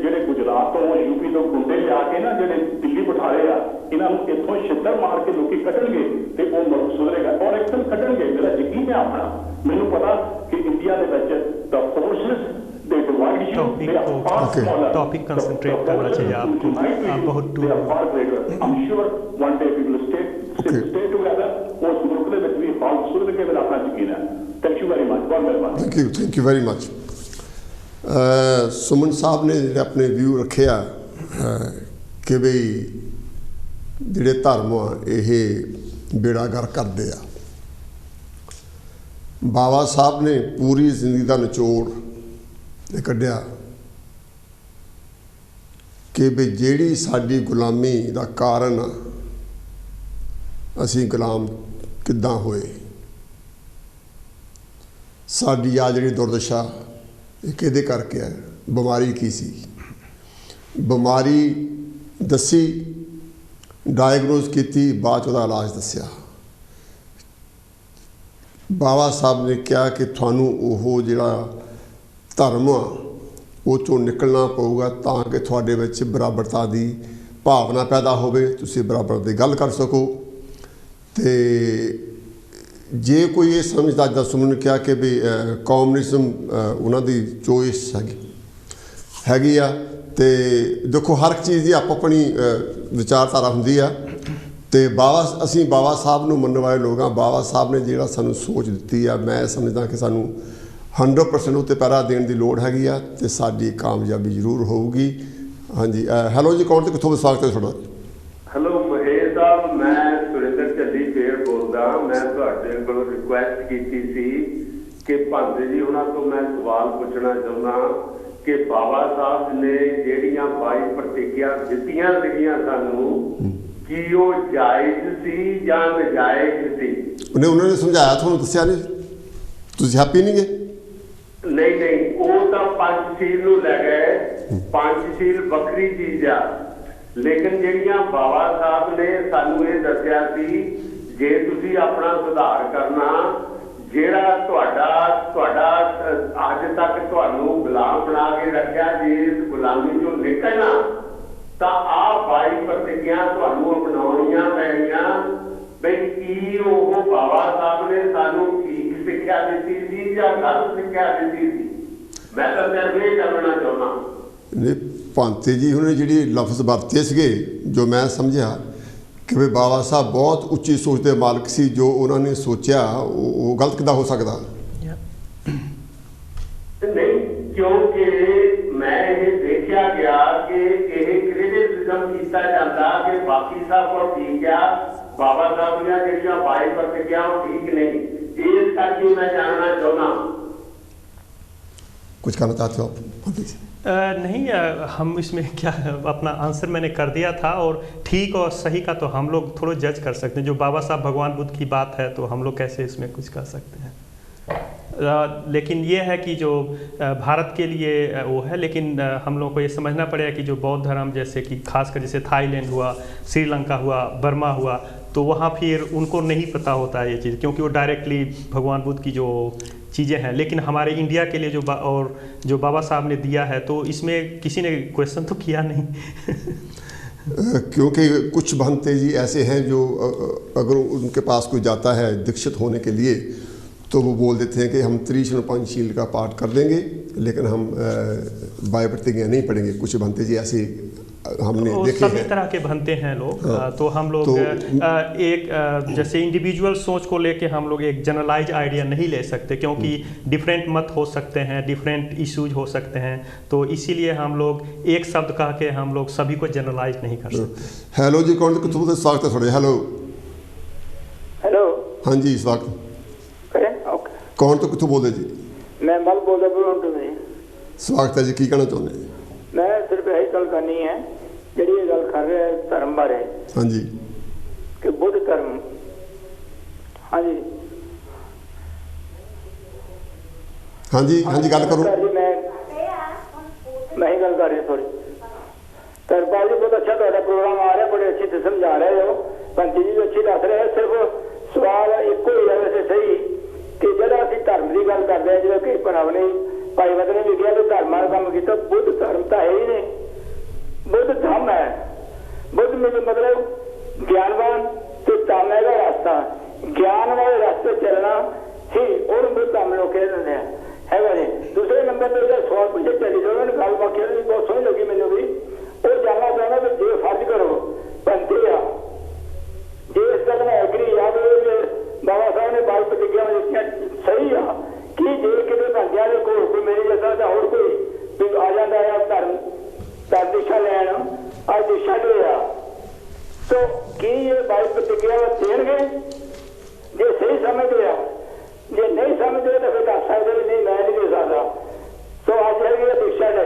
ਜਿਹੜੇ ਗੁਜਰਾਤ ਤੋਂ ਯੂਪੀ ਤੋਂ ਗੁੰਡੇ ਲਿਆ ਕੇ ਨਾ ਜਿਹੜੇ ਦਿੱਲੀ ਬਿਠਾ ਰਹੇ ਆ, ਇਹਨਾਂ ਨੂੰ ਇੱਥੋਂ ਛਿੱਤਰ ਮਾਰ ਕੇ ਲੋਕੀ ਕੱਢਣਗੇ ਤੇ ਉਹ ਮੁਲਕ ਸੁਧਰੇਗਾ ਔਰ ਇੱਕਦਮ ਕੱਢਣਗੇ। ਮੇਰਾ ਯਕੀਨ ਹੈ ਆਪਣਾ, ਮੈਨੂੰ ਪਤਾ ਕਿ ਇੰਡੀਆ ਦੇ ਵਿੱਚ ਦ ਫੋਰਸਿਸ टॉपिक कंसंट्रेट करना चाहिए आपको। आप बहुत थैंक यू वेरी मच। सुमन साहब ने अपने व्यू रखे कि बई जिहड़े धर्म ये बेड़ागर करते आ। बाबा साहब ने पूरी जिंदगी का निचोड़ कढ़िया कि भी जिहड़ी साडी गुलामी का कारण असी गुलाम किद्दां होए, साडी आ जिहड़ी दुर्दशा ये किहदे करके है, बीमारी की सी, बीमारी दसी, डायगनोज की, बाद च इलाज दसिया। बाबा साहब ने कहा कि थानू वो जिहड़ा धर्म आ वो चों निकलना पऊगा ताकि तुहाडे विच बराबरता की भावना पैदा होवे, तुसीं बराबर की गल कर सको। तो जे कोई ये समझदा जिद्दां सुमन ने कहा कि भी कॉमनिज़म उन्हां दी चोइस हैगी आ, ते देखो हर चीज़ की आपो अपनी विचारधारा हुंदी आ। तो असीं बाबा साहब नूं मनण वाले लोग हाँ। बाबा साहब ने जिहड़ा सानूं सोच दित्ती आ, मैं समझदा कि सानूं 100% उत्ते पैरा देण दी लोड़ हैगी आ ते साडी कामयाबी जरूर होऊगी। हाँ जी, हैलो जी, कौन ते कित्थों स्वागत है तुहाडा? हेलो महेश साहब, मैं सुरेंद्र चंदी फेर बोलदा। मैं तुहाडे कोलों रिक्वेस्ट कीती सी कि भांजे जी हुणां तो मैं सवाल पुछना चाहुंदा कि बाबा साहब ने जिहड़ियां 22 प्रतिज्ञा दित्तियां सीगियां सानूं कि वो जायज़ सी जां नाजायज़ सी? उन्होंने समझाया, तुहानूं दस्सिया नहीं? तुसीं हैप्पी नहीं गए? नहीं, वो तो पंचशील नूं लै गए। पंचशील वक्री चीज़ आ, लेकिन जिहड़ियां बाबा साहब ने सानूं ये दस्सिया सी जे तुसीं अपना सुधार करना, जिहड़ा तुहाडा अज तक तुहानूं गुलाम बना के रखिया, जे इस गुलामी चों निकलना तां आ 22 प्रतिज्ञा तुहानूं अपनाउणीआं पैणीआं। बई की वो बाबा साहब ने सानूं ठीक सिक्ख्या दित्ती सी जां गलत सिक्ख्या दित्ती सी? मैं तो सिर्फ ये जानना चाहुंदा। नहीं, भांते जी उन्होंने जिहड़ी लफ्ज़ वरते सीगे जो मैं समझा कि भाई बाबा साहब बहुत उच्ची सोच के मालक सी, जो उन्होंने सोचा वो गलत किद्दां हो सकदा? नहीं, क्योंकि मैं ये देखा गया कि क्रिटिसिज्म किया जाता कि बाकी सब को ठीक है, बाबा साहब ने जिहड़ियां 22 प्रतिज्ञा ठीक नहीं। इस करके मैं जानना चाहना। कुछ कहना चाहते हो आप? नहीं, हम इसमें क्या अपना आंसर मैंने कर दिया था, और ठीक और सही का तो हम लोग थोड़ा जज कर सकते हैं। जो बाबा साहब भगवान बुद्ध की बात है तो हम लोग कैसे इसमें कुछ कर सकते हैं। लेकिन ये है कि जो भारत के लिए वो है, लेकिन हम लोगों को ये समझना पड़ेगा कि जो बौद्ध धर्म जैसे कि खासकर जैसे थाईलैंड हुआ, श्रीलंका हुआ, बर्मा हुआ, तो वहाँ फिर उनको नहीं पता होता है ये चीज़, क्योंकि वो डायरेक्टली भगवान बुद्ध की जो चीज़ें हैं। लेकिन हमारे इंडिया के लिए जो बाबा साहब ने दिया है, तो इसमें किसी ने क्वेश्चन तो किया नहीं। क्योंकि कुछ भंते जी ऐसे हैं जो अगर उनके पास कोई जाता है दीक्षित होने के लिए तो वो बोल देते हैं कि हम त्रिशण पंचशील का पाठ कर देंगे, लेकिन हम 22 प्रतिज्ञा नहीं पढ़ेंगे। कुछ भंते जी ऐसे हमने देखे सभी हैं। तरह के बनते हैं लोग। हाँ, तो हम लोग एक जैसे इंडिविजुअल सोच को लेके हम लोग एक जनरलाइज आइडिया नहीं ले सकते, क्योंकि डिफरेंट मत हो सकते हैं, डिफरेंट इश्यूज हो सकते हैं। तो इसीलिए हम लोग एक शब्द कह के हम लोग सभी को जनरलाइज नहीं कर सकते। हेलो जी, कौन कितों स्वागत है थोड़े? हेलो हाँ जी, स्वागत। कौन तो कितों बोलते जी? मैं मल बोलदा टोरंटो में। स्वागत है जी, की कहना चाਹੁੰਦੇ? मैं सिर्फ यही गल करनी है ਜਿਹੜੀ ਇਹ ਗੱਲ ਕਰ ਰਿਹਾ ਧਰਮ ਬਾਰੇ। हाँ जी, कि बुद्ध धर्म। हाँ जी हाँ जी, हाँ जी, गल करो। मैं ही गल कर रही थोड़ी। तरपाल जी बहुत अच्छा ਤੁਹਾਡਾ प्रोग्राम आ रहा है, बड़े अच्छे से समझा रहे हो। पंथी जी भी अच्छी दस रहे हैं। सिर्फ सवाल एक ही है वैसे सही कि ਜਿਹੜਾ ਅਸੀਂ ਧਰਮ ਦੀ ਗੱਲ तो है ही नहीं। बुद्ध धम है, बुद्ध में मतलब ज्ञानवान तो धम है रास्ता, ज्ञान वाले रास्ते चलना ही और बुद्ध हम लोग कह रहे हैं है जी। दूसरे नंबर पर जो सवाल पूछे चली जाओ उन्होंने गल बाकी बहुत सोहनी लगी मैंने भी, और जानना चाहना कि जो फर्ज करो बनते आ जो इस तरह मैं एग्री आ बाबा साहब ने बाल प्रतिज्ञा सही आ कि जे कितने बंदिया के कोल कोई मेरी जैसा तो और कोई आ जाता है धर्म दिशा लैन आज दिशा दे आ तो की ये बाल प्रतिज्ञा देंगे जे सही समझ गया, जे नहीं समझ रहे तो फिर दस सकते नहीं मैं नहीं दे सकता। तो आज है कि दिशा दे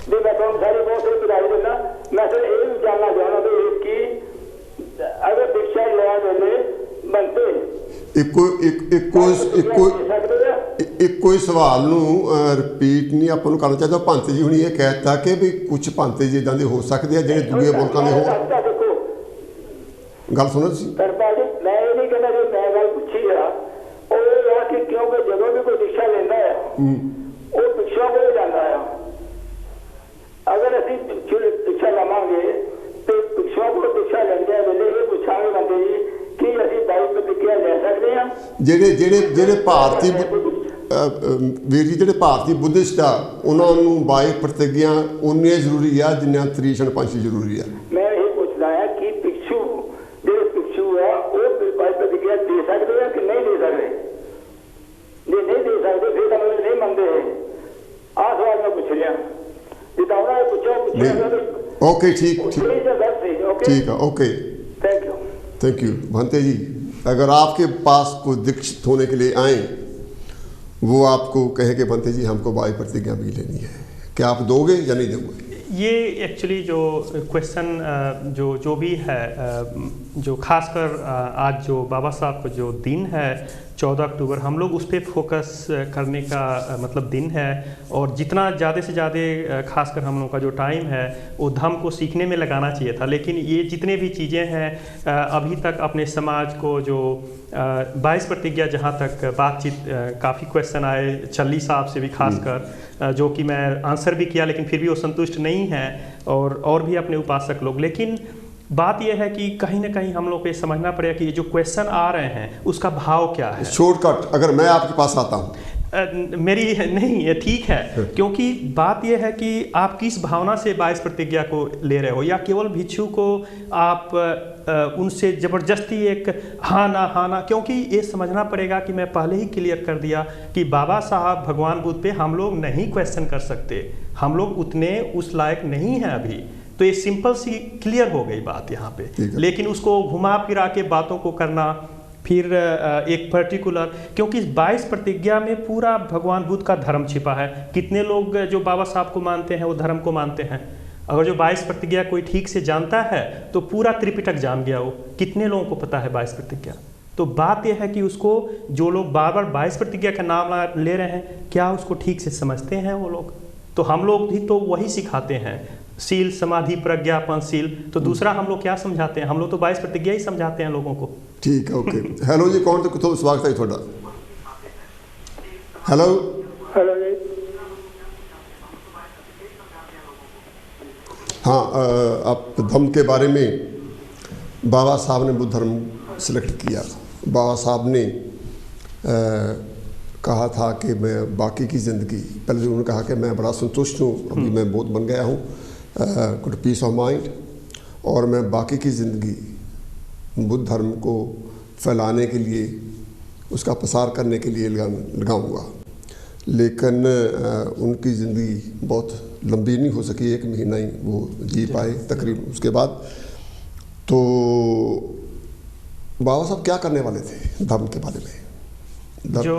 भी मैं तुम सारी बहुत सारी बधाई देना। मैं सर ये भी जानना चाहना भी कि अगर दीक्षा लिया वेले बनते ਇੱਕੋ ਹੀ ਸਵਾਲ ਨੂੰ ਰਿਪੀਟ ਨਹੀਂ ਆਪਾਂ ਨੂੰ ਕਰਨਾ ਚਾਹੀਦਾ। ਭੰਤ ਜੀ ਹੁਣੀ ਇਹ ਕਹਿਤਾ ਕਿ ਵੀ ਕੁਝ ਭੰਤ ਜੀ ਇਦਾਂ ਦੇ ਹੋ ਸਕਦੇ ਆ ਜਿਹੜੇ ਦੂਏ ਮੁਲਕਾਂ ਦੇ ਹੋਣ। ਗੱਲ ਸੁਣੋ ਤੁਸੀਂ ਜੀ, ਮੈਂ ਇਹ ਨਹੀਂ ਕਹਿੰਦਾ ਜੋ ਮੈਂ ਗੱਲ ਪੁੱਛੀ ਆ ਉਹ ਆ ਕਿ ਕਿਉਂਕਿ ਜਦੋਂ ਵੀ ਕੋਈ ਦਿਸ਼ਾ ਲੈਂਦਾ ਹੈ ਉਹ ਪਿੱਛੋਂ ਕੋਲ ਜਾਂਦਾ ਆ। ਅਗਰ ਅਸੀਂ ਦਿਸ਼ਾ ਲਵਾਂਗੇ ਤੇ ਪਿੱਛੋਂ ਕੋਲ ਦਿਸ਼ਾ ਲੈਂਦੇ ਵੇਲੇ ਇਹ ਪੁੱਛਾਂਗੇ ਬੰਦੇ ਜੀ ਕਿ ਅਸੀਂ ਬਾਈ ਪ੍ਰਤੀਕਿਰਿਆ ਲੈ ਸਕਦੇ ਹਾਂ। ਜਿਹੜੇ ਭਾਰਤੀ ਵੀਰ ਜੀ ਜਿਹੜੇ ਭਾਰਤੀ ਬੁੱਧਿਸਟ ਆ ਉਹਨਾਂ ਨੂੰ ਬਾਈ ਪ੍ਰਤੀਕਿਰਿਆ ਉਨੀਆਂ ਜ਼ਰੂਰੀ ਆ ਜਿੰਨਾ ਤ੍ਰਿਸ਼ਣ ਪੰਛੀ ਜ਼ਰੂਰੀ ਆ। ਮੈਂ ਇਹ ਪੁੱਛਦਾ ਹਾਂ ਕਿ ਪਿੱਛੂ ਜਿਹੜੇ ਪਿੱਛੂ ਆ ਉਹ ਬਾਈ ਪ੍ਰਤੀਕਿਰਿਆ ਦੇ ਸਕਦੇ ਆ ਕਿ ਨਹੀਂ ਦੇ ਸਕਦੇ। ਜੇ ਨਹੀਂ ਦੇ ਸਕਦੇ ਫਿਰ ਤਾਂ ਮਤਲਬ ਨਹੀਂ ਮੰਨਦੇ। ਆਹ ਸਵਾਲ ਮੈਂ ਪੁੱਛ ਲਿਆ ਜਿੱਦਾਂ ਉਹਨਾਂ ਨੇ ਪੁੱਛਿਆ। ओके ठीक है ओके थैंक यू। भंते जी अगर आपके पास कोई दीक्षित होने के लिए आए वो आपको कहे कि भंते जी हमको बाई प्रतिज्ञा भी लेनी है, क्या आप दोगे या नहीं दोगे? ये एक्चुअली जो क्वेश्चन जो भी है जो खासकर आज जो बाबा साहब का जो दिन है 14 अक्टूबर हम लोग उस पर फोकस करने का मतलब दिन है। और जितना ज़्यादा से ज़्यादा खासकर हम लोग का जो टाइम है वो धर्म को सीखने में लगाना चाहिए था। लेकिन ये जितने भी चीज़ें हैं अभी तक अपने समाज को जो 22 प्रतिज्ञा जहाँ तक बातचीत काफ़ी क्वेश्चन आए चल्ली साहब से भी खासकर जो कि मैं आंसर भी किया लेकिन फिर भी वो संतुष्ट नहीं है और भी अपने उपासक लोग। लेकिन बात यह है कि कहीं ना कहीं हम लोग को ये समझना पड़ेगा कि ये जो क्वेश्चन आ रहे हैं उसका भाव क्या है। शॉर्टकट अगर मैं आपके पास आता हूँ मेरी नहीं ये ठीक है क्योंकि बात यह है कि आप किस भावना से 22 प्रतिज्ञा को ले रहे हो या केवल भिक्षु को आप उनसे ज़बरदस्ती एक हाँ ना क्योंकि ये समझना पड़ेगा कि मैं पहले ही क्लियर कर दिया कि बाबा साहब भगवान बुद्ध पे हम लोग नहीं क्वेश्चन कर सकते, हम लोग उतने उस लायक नहीं हैं अभी। तो ये सिंपल सी क्लियर हो गई बात यहाँ पे। लेकिन उसको घुमा फिरा के बातों को करना फिर एक पर्टिकुलर क्योंकि इस 22 प्रतिज्ञा में पूरा भगवान बुद्ध का धर्म छिपा है। कितने लोग जो बाबा साहब को मानते हैं वो धर्म को मानते हैं। अगर जो 22 प्रतिज्ञा कोई ठीक से जानता है तो पूरा त्रिपिटक जान गया वो। कितने लोगों को पता है 22 प्रतिज्ञा? तो बात यह है कि उसको जो लोग बार बार 22 प्रतिज्ञा का नाम ले रहे हैं क्या उसको ठीक से समझते हैं वो लोग? तो हम लोग भी तो वही सिखाते हैं शील समाधि प्रज्ञा पंचशील। तो दूसरा हम लोग क्या समझाते हैं? हम लोग तो 22 प्रतिज्ञा ही समझाते हैं लोगों को। ठीक है ओके। हेलो जी कौन तो कितों स्वागत है थोड़ा। हेलो जी हाँ आप धम्म के बारे में बाबा साहब ने बुद्ध धर्म सिलेक्ट किया। बाबा साहब ने कहा था कि मैं बाकी की ज़िंदगी पहले उन्होंने कहा कि मैं बड़ा संतुष्ट हूँ अभी मैं बहुत बन गया हूँ गुड पीस ऑफ माइंड और मैं बाकी की ज़िंदगी बुद्ध धर्म को फैलाने के लिए उसका प्रसार करने के लिए लगाऊंगा। लेकिन उनकी ज़िंदगी बहुत लंबी नहीं हो सकी, 1 महीना ही वो जी पाए तकरीबन। उसके बाद तो बाबा साहब क्या करने वाले थे धर्म के बारे में? जो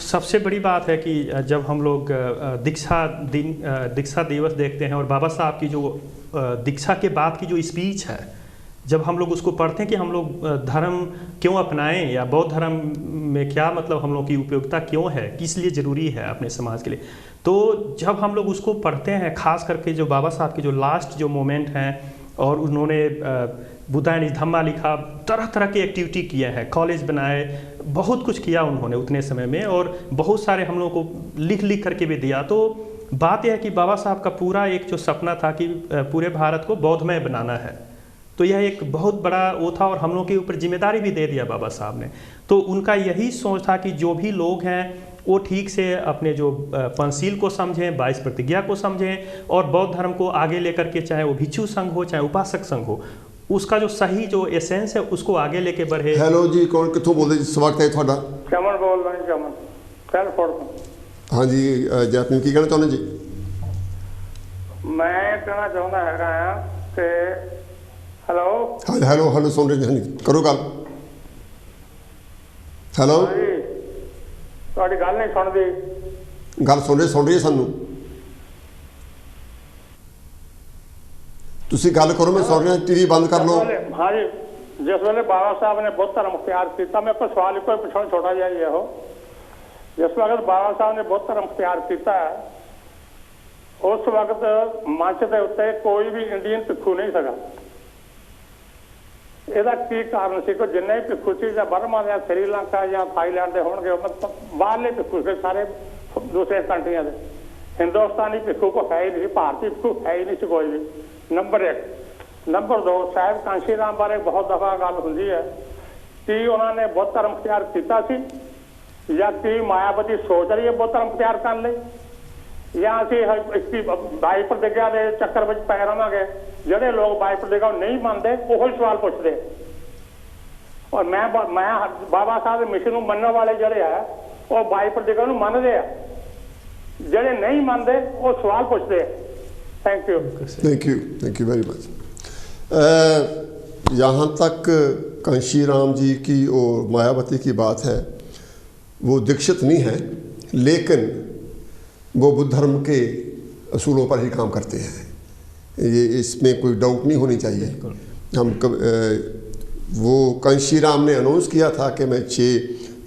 सबसे बड़ी बात है कि जब हम लोग दीक्षा दिवस देखते हैं और बाबा साहब की जो दीक्षा के बाद की जो स्पीच है जब हम लोग उसको पढ़ते हैं कि हम लोग धर्म क्यों अपनाएं या बौद्ध धर्म में क्या मतलब हम लोग की उपयोगिता क्यों है, किस लिए ज़रूरी है अपने समाज के लिए, तो जब हम लोग उसको पढ़ते हैं खास करके जो बाबा साहब के जो लास्ट जो मोमेंट हैं और उन्होंने बुद्धायन धम्मा लिखा, तरह तरह की एक्टिविटी किए हैं, कॉलेज बनाए, बहुत कुछ किया उन्होंने उतने समय में और बहुत सारे हम लोग को लिख करके भी दिया। तो बात यह है कि बाबा साहब का पूरा एक जो सपना था कि पूरे भारत को बौद्धमय बनाना है, तो यह एक बहुत बड़ा वो था और हम लोग के ऊपर जिम्मेदारी भी दे दिया बाबा साहब ने। तो उनका यही सोच था कि जो भी लोग हैं वो ठीक से अपने जो पंचशील को समझें, 22 प्रतिज्ञा को समझें और बौद्ध धर्म को आगे लेकर के, चाहे वो भिक्षु संघ हो चाहे उपासक संघ हो, उसका जो सही जो एसेंस है उसको आगे लेके बढ़े। हेलो जी, कौन कितों बोलते जी? स्वागत है थोड़ा। चमन बोल रहे हैं, चमन कैलफोर्ड ਤੋਂ। हाँ जी जैपनीत की कहना चाਹੁੰਦੇ जी? मैं कहना चाਹੁੰਦਾ ਹੈਗਾ ਆ ਕਿ हेलो हाँ हेलो हेलो सुन रहे जी, करो गल। हेलो ਤੁਹਾਡੀ ਗੱਲ ਨਹੀਂ ਸੁਣਦੀ। गल सुन रही है सानू, ਤੁਸੀਂ ਗੱਲ ਕਰੋ, मैं सुन रहा, टीवी बंद कर लो। हाँ जी, जिस वेले बाबा साहब ने बुद्ध धर्म अख्तियार किया, मैं कोई सवाल कोई पूछना छोटा जिहा ही हो, जिस वक्त बाबा साहब ने बुद्ध धर्म अख्तियार किया उस वक्त मंच के उत्ते कोई भी इंडियन भिक्षु नहीं सका। ਇਹਦਾ ਕੀ ਕਾਰਨ ਸੀ? ਕੋਈ ਜਿੰਨੇ ਭਿੱਖੂ ਸੀ ਜਾਂ ਬਰਮਾ ਜਾਂ ਸ੍ਰੀਲੰਕਾ ਜਾਂ ਥਾਈਲੈਂਡ ਦੇ ਹੋਣਗੇ, ਬਾਹਰਲੇ ਭਿੱਖੂ ਸੀ ਸਾਰੇ ਦੂਸਰੇ ਕੰਟਰੀਆਂ ਦੇ। ਹਿੰਦੁਸਤਾਨੀ ਭਿੱਖੂ ਕੋ ਹੈ ਹੀ ਨਹੀਂ, ਭਾਰਤੀ ਭਿੱਖੂ ਹੈ ਹੀ ਨਹੀਂ ਸੀ ਕੋਈ ਵੀ। ਨੰਬਰ 1। ਨੰਬਰ 2, ਸਾਹਿਬ ਕਾਂਸ਼ੀ ਰਾਮ ਬਾਰੇ ਬਹੁਤ ਦਫਾ ਗੱਲ ਹੁੰਦੀ ਹੈ ਕਿ ਉਹਨਾਂ ਨੇ ਬੁੱਧ ਧਰਮ ਅਖਤਿਆਰ ਕੀਤਾ ਸੀ ਜਾਂ ਕਿ ਮਾਇਆਵਤੀ ਸੋਚ ਰਹੀ ਹੈ ਬੁੱਧ ਧਰਮ ਅਖਤਿਆਰ ਕਰਨ ਲਈ, ਜਾਂ ਅਸੀਂ ਇਸकी 22 प्रतिज्ञा ਦੇ ਚੱਕਰ ਵਿੱਚ ਪੈ ਰਹਾਂਗੇ। ਜਿਹੜੇ ਲੋਕ 22 प्रतिज्ञा ਨਹੀਂ ਮੰਨਦੇ ਉਹੀ ਸਵਾਲ ਪੁੱਛਦੇ। ਔਰ ਮੈਂ ਬਾਬਾ ਸਾਹਿਬ ਦੇ ਮਿਸ਼ਨ ਨੂੰ ਮੰਨਣ ਵਾਲੇ ਜਿਹੜੇ ਆ ਉਹ 22 प्रतिज्ञा ਨੂੰ ਮੰਨਦੇ ਆ, ਜਿਹੜੇ ਨਹੀਂ ਮੰਨਦੇ ਉਹ ਸਵਾਲ ਪੁੱਛਦੇ ਆ। Thank you very much. यहाँ तक कांशीराम जी की और मायावती की बात है, वो दीक्षित नहीं है लेकिन वो बुद्ध धर्म के असूलों पर ही काम करते हैं, ये इसमें कोई डाउट नहीं होनी चाहिए। हम वो कांशीराम ने अनाउंस किया था कि मैं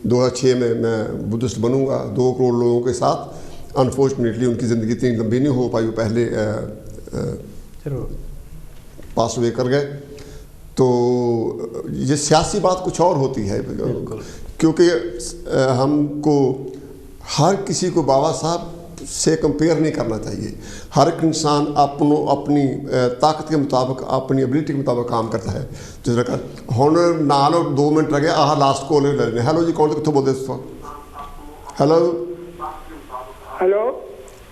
2006 में मैं बुद्धिस्ट बनूंगा 2 करोड़ लोगों के साथ। अनफॉर्चुनेटली उनकी ज़िंदगी इतनी लंबी नहीं हो पाई, वो पहले पास वे कर गए। तो ये सियासी बात कुछ और होती है, क्योंकि हमको हर किसी को बाबा साहब से कंपेयर नहीं करना चाहिए। हर एक इंसान अपनी ताकत के मुताबिक, अपनी एबिलिटी के मुताबिक काम करता है। जिस तरह हुण नाल 2 मिनट रह गए, आह लास्ट कॉल ले रहे हैं। हेलो जी, कौन कितों बोलते इस वक्त? हेलो हेलो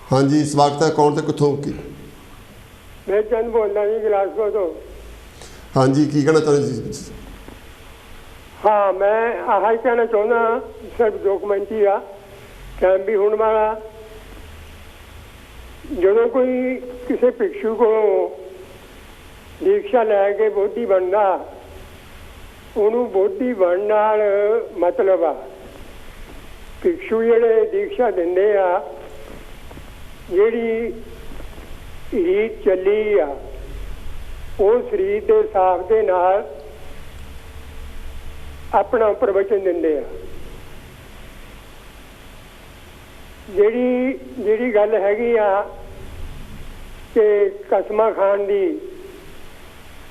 हाँ जी, स्वागत है। कौन थे कितों की? मैं चंद बोल रहा जी, गिलासपुर तो। हाँ जी, की कहना चाहते जी? हाँ, मैं आह ही कहना चाहना, सिर्फ डॉक्यूमेंट्री आ टाइम भी होने वाला। जो कोई किसी भिक्षु को दीक्षा लैके बोधी बनना, उन्होंने बोधी बनने नाल मतलब आ भिक्षु जिहड़े दीक्षा दिंदे आ, जिहड़ी रीत चली आ उस रीत के हिसाब के नाल अपना प्रवचन दिंदे आ। जिहड़ी गल हैगी आ कि कसमां खान दी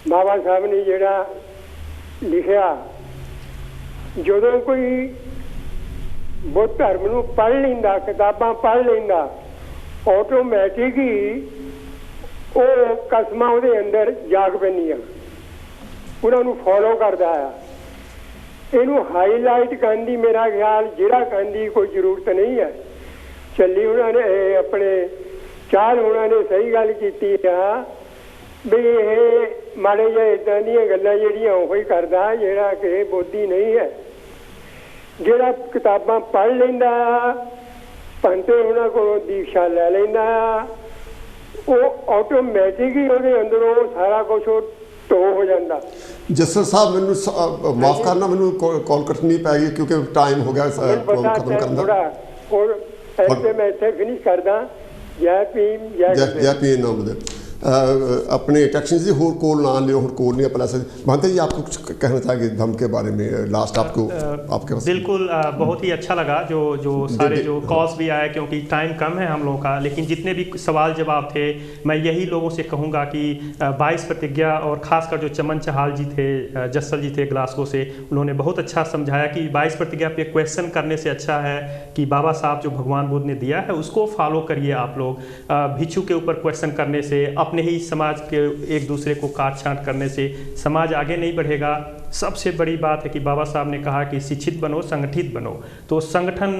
बाबा साहब ने जिहड़ा लिखिया, जदों कोई बुद्ध धर्म नूं पढ़ लैंदा, किताबां पढ़ लैंदा, ऑटोमैटिक ही वो कसमां उहदे अंदर जाग पैंदियां, उन्हां नूं फॉलो करदा आ। इहनूं हाईलाइट करन दी मेरा ख्याल जिहड़ा करन दी कोई जरूरत नहीं है। चली उन्होंने अपने चाल उन्होंने सही गल की भी ये माड़े जे इदां दी गल्लां जिहड़ियां ओही करदा जिहड़ा कि बोधी नहीं है। जिहड़ा किताबां पढ़ लैंदा पंते उन्हां कोलों दीक्षा लै लैंदा, वो ऑटोमैटिक ही उहदे अंदरों सारा कुछ धो हो जाता। जसर साहब मैनू माफ़ करना, मैनू कॉल कटनी पैगी क्योंकि टाइम हो गया खत्म करना। और ऐसे मैं इतने फिनिश करदा। जय भीम, जय भीम। अपने टेक्शन से होर कॉल ना लियो, होर कॉल नहीं अपना सकते। महंत जी आपको कुछ कहना चाहेंगे धम के बारे में लास्ट आपको आपके पास? बिल्कुल, बहुत ही अच्छा लगा जो सारे जो कॉल्स भी आए, क्योंकि टाइम कम है हम लोगों का, लेकिन जितने भी सवाल जवाब थे मैं यही लोगों से कहूँगा कि 22 प्रतिज्ञा और ख़ासकर जो चमन चहाल जी थे, जस्सल जी थे ग्लासगो से, उन्होंने बहुत अच्छा समझाया कि 22 प्रतिज्ञा पे क्वेश्चन करने से अच्छा है कि बाबा साहब जो भगवान बुद्ध ने दिया है उसको फॉलो करिए आप लोग। भिक्षु के ऊपर क्वेश्चन करने से, अपने ही समाज के एक दूसरे को काट छांट करने से समाज आगे नहीं बढ़ेगा। सबसे बड़ी बात है कि बाबा साहब ने कहा कि शिक्षित बनो, संगठित बनो, तो संगठन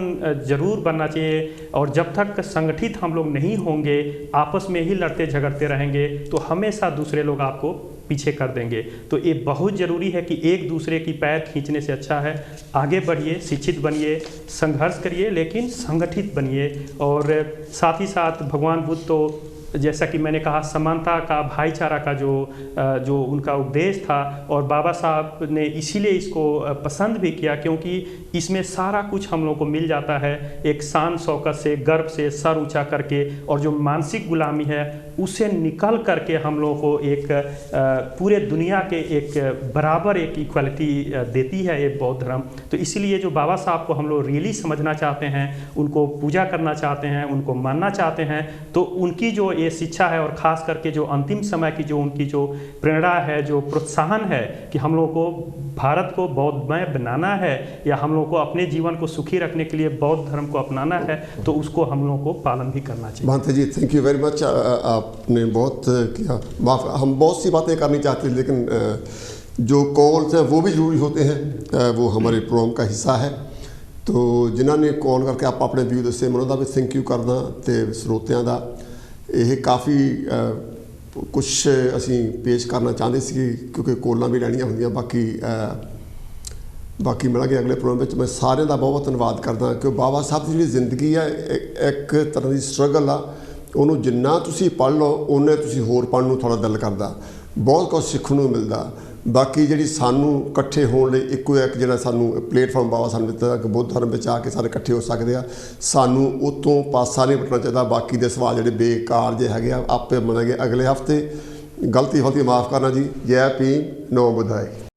जरूर बनना चाहिए। और जब तक संगठित हम लोग नहीं होंगे, आपस में ही लड़ते झगड़ते रहेंगे, तो हमेशा दूसरे लोग आपको पीछे कर देंगे। तो ये बहुत ज़रूरी है कि एक दूसरे की पैर खींचने से अच्छा है आगे बढ़िए, शिक्षित बनिए, संघर्ष करिए, लेकिन संगठित बनिए। और साथ ही साथ भगवान बुद्ध तो जैसा कि मैंने कहा समानता का, भाईचारा का जो उनका उपदेश था, और बाबा साहब ने इसीलिए इसको पसंद भी किया क्योंकि इसमें सारा कुछ हम लोग को मिल जाता है, एक शान शौकत से, गर्व से, सर ऊंचा करके, और जो मानसिक गुलामी है उसे निकल करके हम लोग को एक पूरे दुनिया के एक बराबर एक इक्वालिटी देती है ये बौद्ध धर्म। तो इसीलिए जो बाबा साहब को हम लोग रियली समझना चाहते हैं, उनको पूजा करना चाहते हैं, उनको मानना चाहते हैं, तो उनकी जो ये शिक्षा है, और ख़ास करके जो अंतिम समय की जो उनकी जो प्रेरणा है, जो प्रोत्साहन है कि हम लोग को भारत को बौद्धमय बनाना है, या हम लोग को अपने जीवन को सुखी रखने के लिए बौद्ध धर्म को अपनाना है, तो उसको हम लोग को पालन भी करना चाहिए। महंत जी थैंक यू वेरी मच, आपने बहुत किया। माफ, हम बहुत सी बातें करनी चाहते हैं, लेकिन जो कॉल्स हैं वो भी ज़रूरी होते हैं, वो हमारे प्रोग्राम का हिस्सा है। तो जिन्होंने कॉल करके आप अपने व्यू दसे, मैं उन्होंने भी थैंक यू करना, तो ਸਰੋਤਿਆਂ ਦਾ ਇਹ ਕਾफ़ੀ ਕੁਛ ਅਸੀਂ ਪੇਸ਼ ਕਰਨਾ ਚਾਹੁੰਦੇ ਸੀ, ਕਿਉਂਕਿ ਕੋਲਾਂ ਵੀ ਲੈਣੀਆਂ ਹੁੰਦੀਆਂ। ਬਾਕੀ ਮਿਲਾਂਗੇ ਅਗਲੇ ਪ੍ਰੋਗਰਾਮ ਵਿੱਚ। ਮੈਂ ਸਾਰਿਆਂ ਦਾ ਬਹੁਤ ਧੰਨਵਾਦ ਕਰਦਾ ਕਿ ਬਾਬਾ ਸਾਹਿਬ ਦੀ ਜਿਹੜੀ ਜ਼ਿੰਦਗੀ ਹੈ ਇੱਕ ਤਰ੍ਹਾਂ ਦੀ ਸਟਰਗਲ ਆ। ਉਹਨੂੰ ਜਿੰਨਾ ਤੁਸੀਂ ਪੜ੍ਹ ਲਓ ਉਹਨੇ ਤੁਸੀਂ ਹੋਰ ਪੜ੍ਹਨ ਨੂੰ ਥੋੜ੍ਹਾ ਦਿਲ ਕਰਦਾ, ਬਹੁਤ ਕੁਛ ਸਿੱਖਣ ਨੂੰ ਮਿਲਦਾ। ਬਾਕੀ ਜਿਹੜੀ ਸਾਨੂੰ ਇਕੱਠੇ ਹੋਣ ਲਈ ਇੱਕੋ ਇੱਕ ਜਿਹੜਾ ਸਾਨੂੰ ਪਲੇਟਫਾਰਮ ਬਾਬਾ ਸਾਨੂੰ ਦਿੱਤਾ ਕਿ ਬੁੱਧ ਧਰਮ ਵਿੱਚ ਆ ਕੇ ਸਾਰੇ ਇਕੱਠੇ ਹੋ ਸਕਦੇ ਆ, ਸਾਨੂੰ ਉਤੋਂ ਪਾਸਾ ਨਹੀਂ ਵੱਟਣਾ ਚਾਹੀਦਾ। ਬਾਕੀ ਦੇ ਸਵਾਲ ਜਿਹੜੇ ਬੇਕਾਰ ਜਿਹੇ ਹੈਗੇ ਆ ਆਪੇ ਬਣਾਂਗੇ ਅਗਲੇ ਹਫ਼ਤੇ। ਗਲਤੀ ਹੋਤੀ ਮਾफ़ ਕਰਨਾ ਜੀ। ਜੈ ਭੀਮ, ਨਮੋ ਬੁੱਧਾਏ।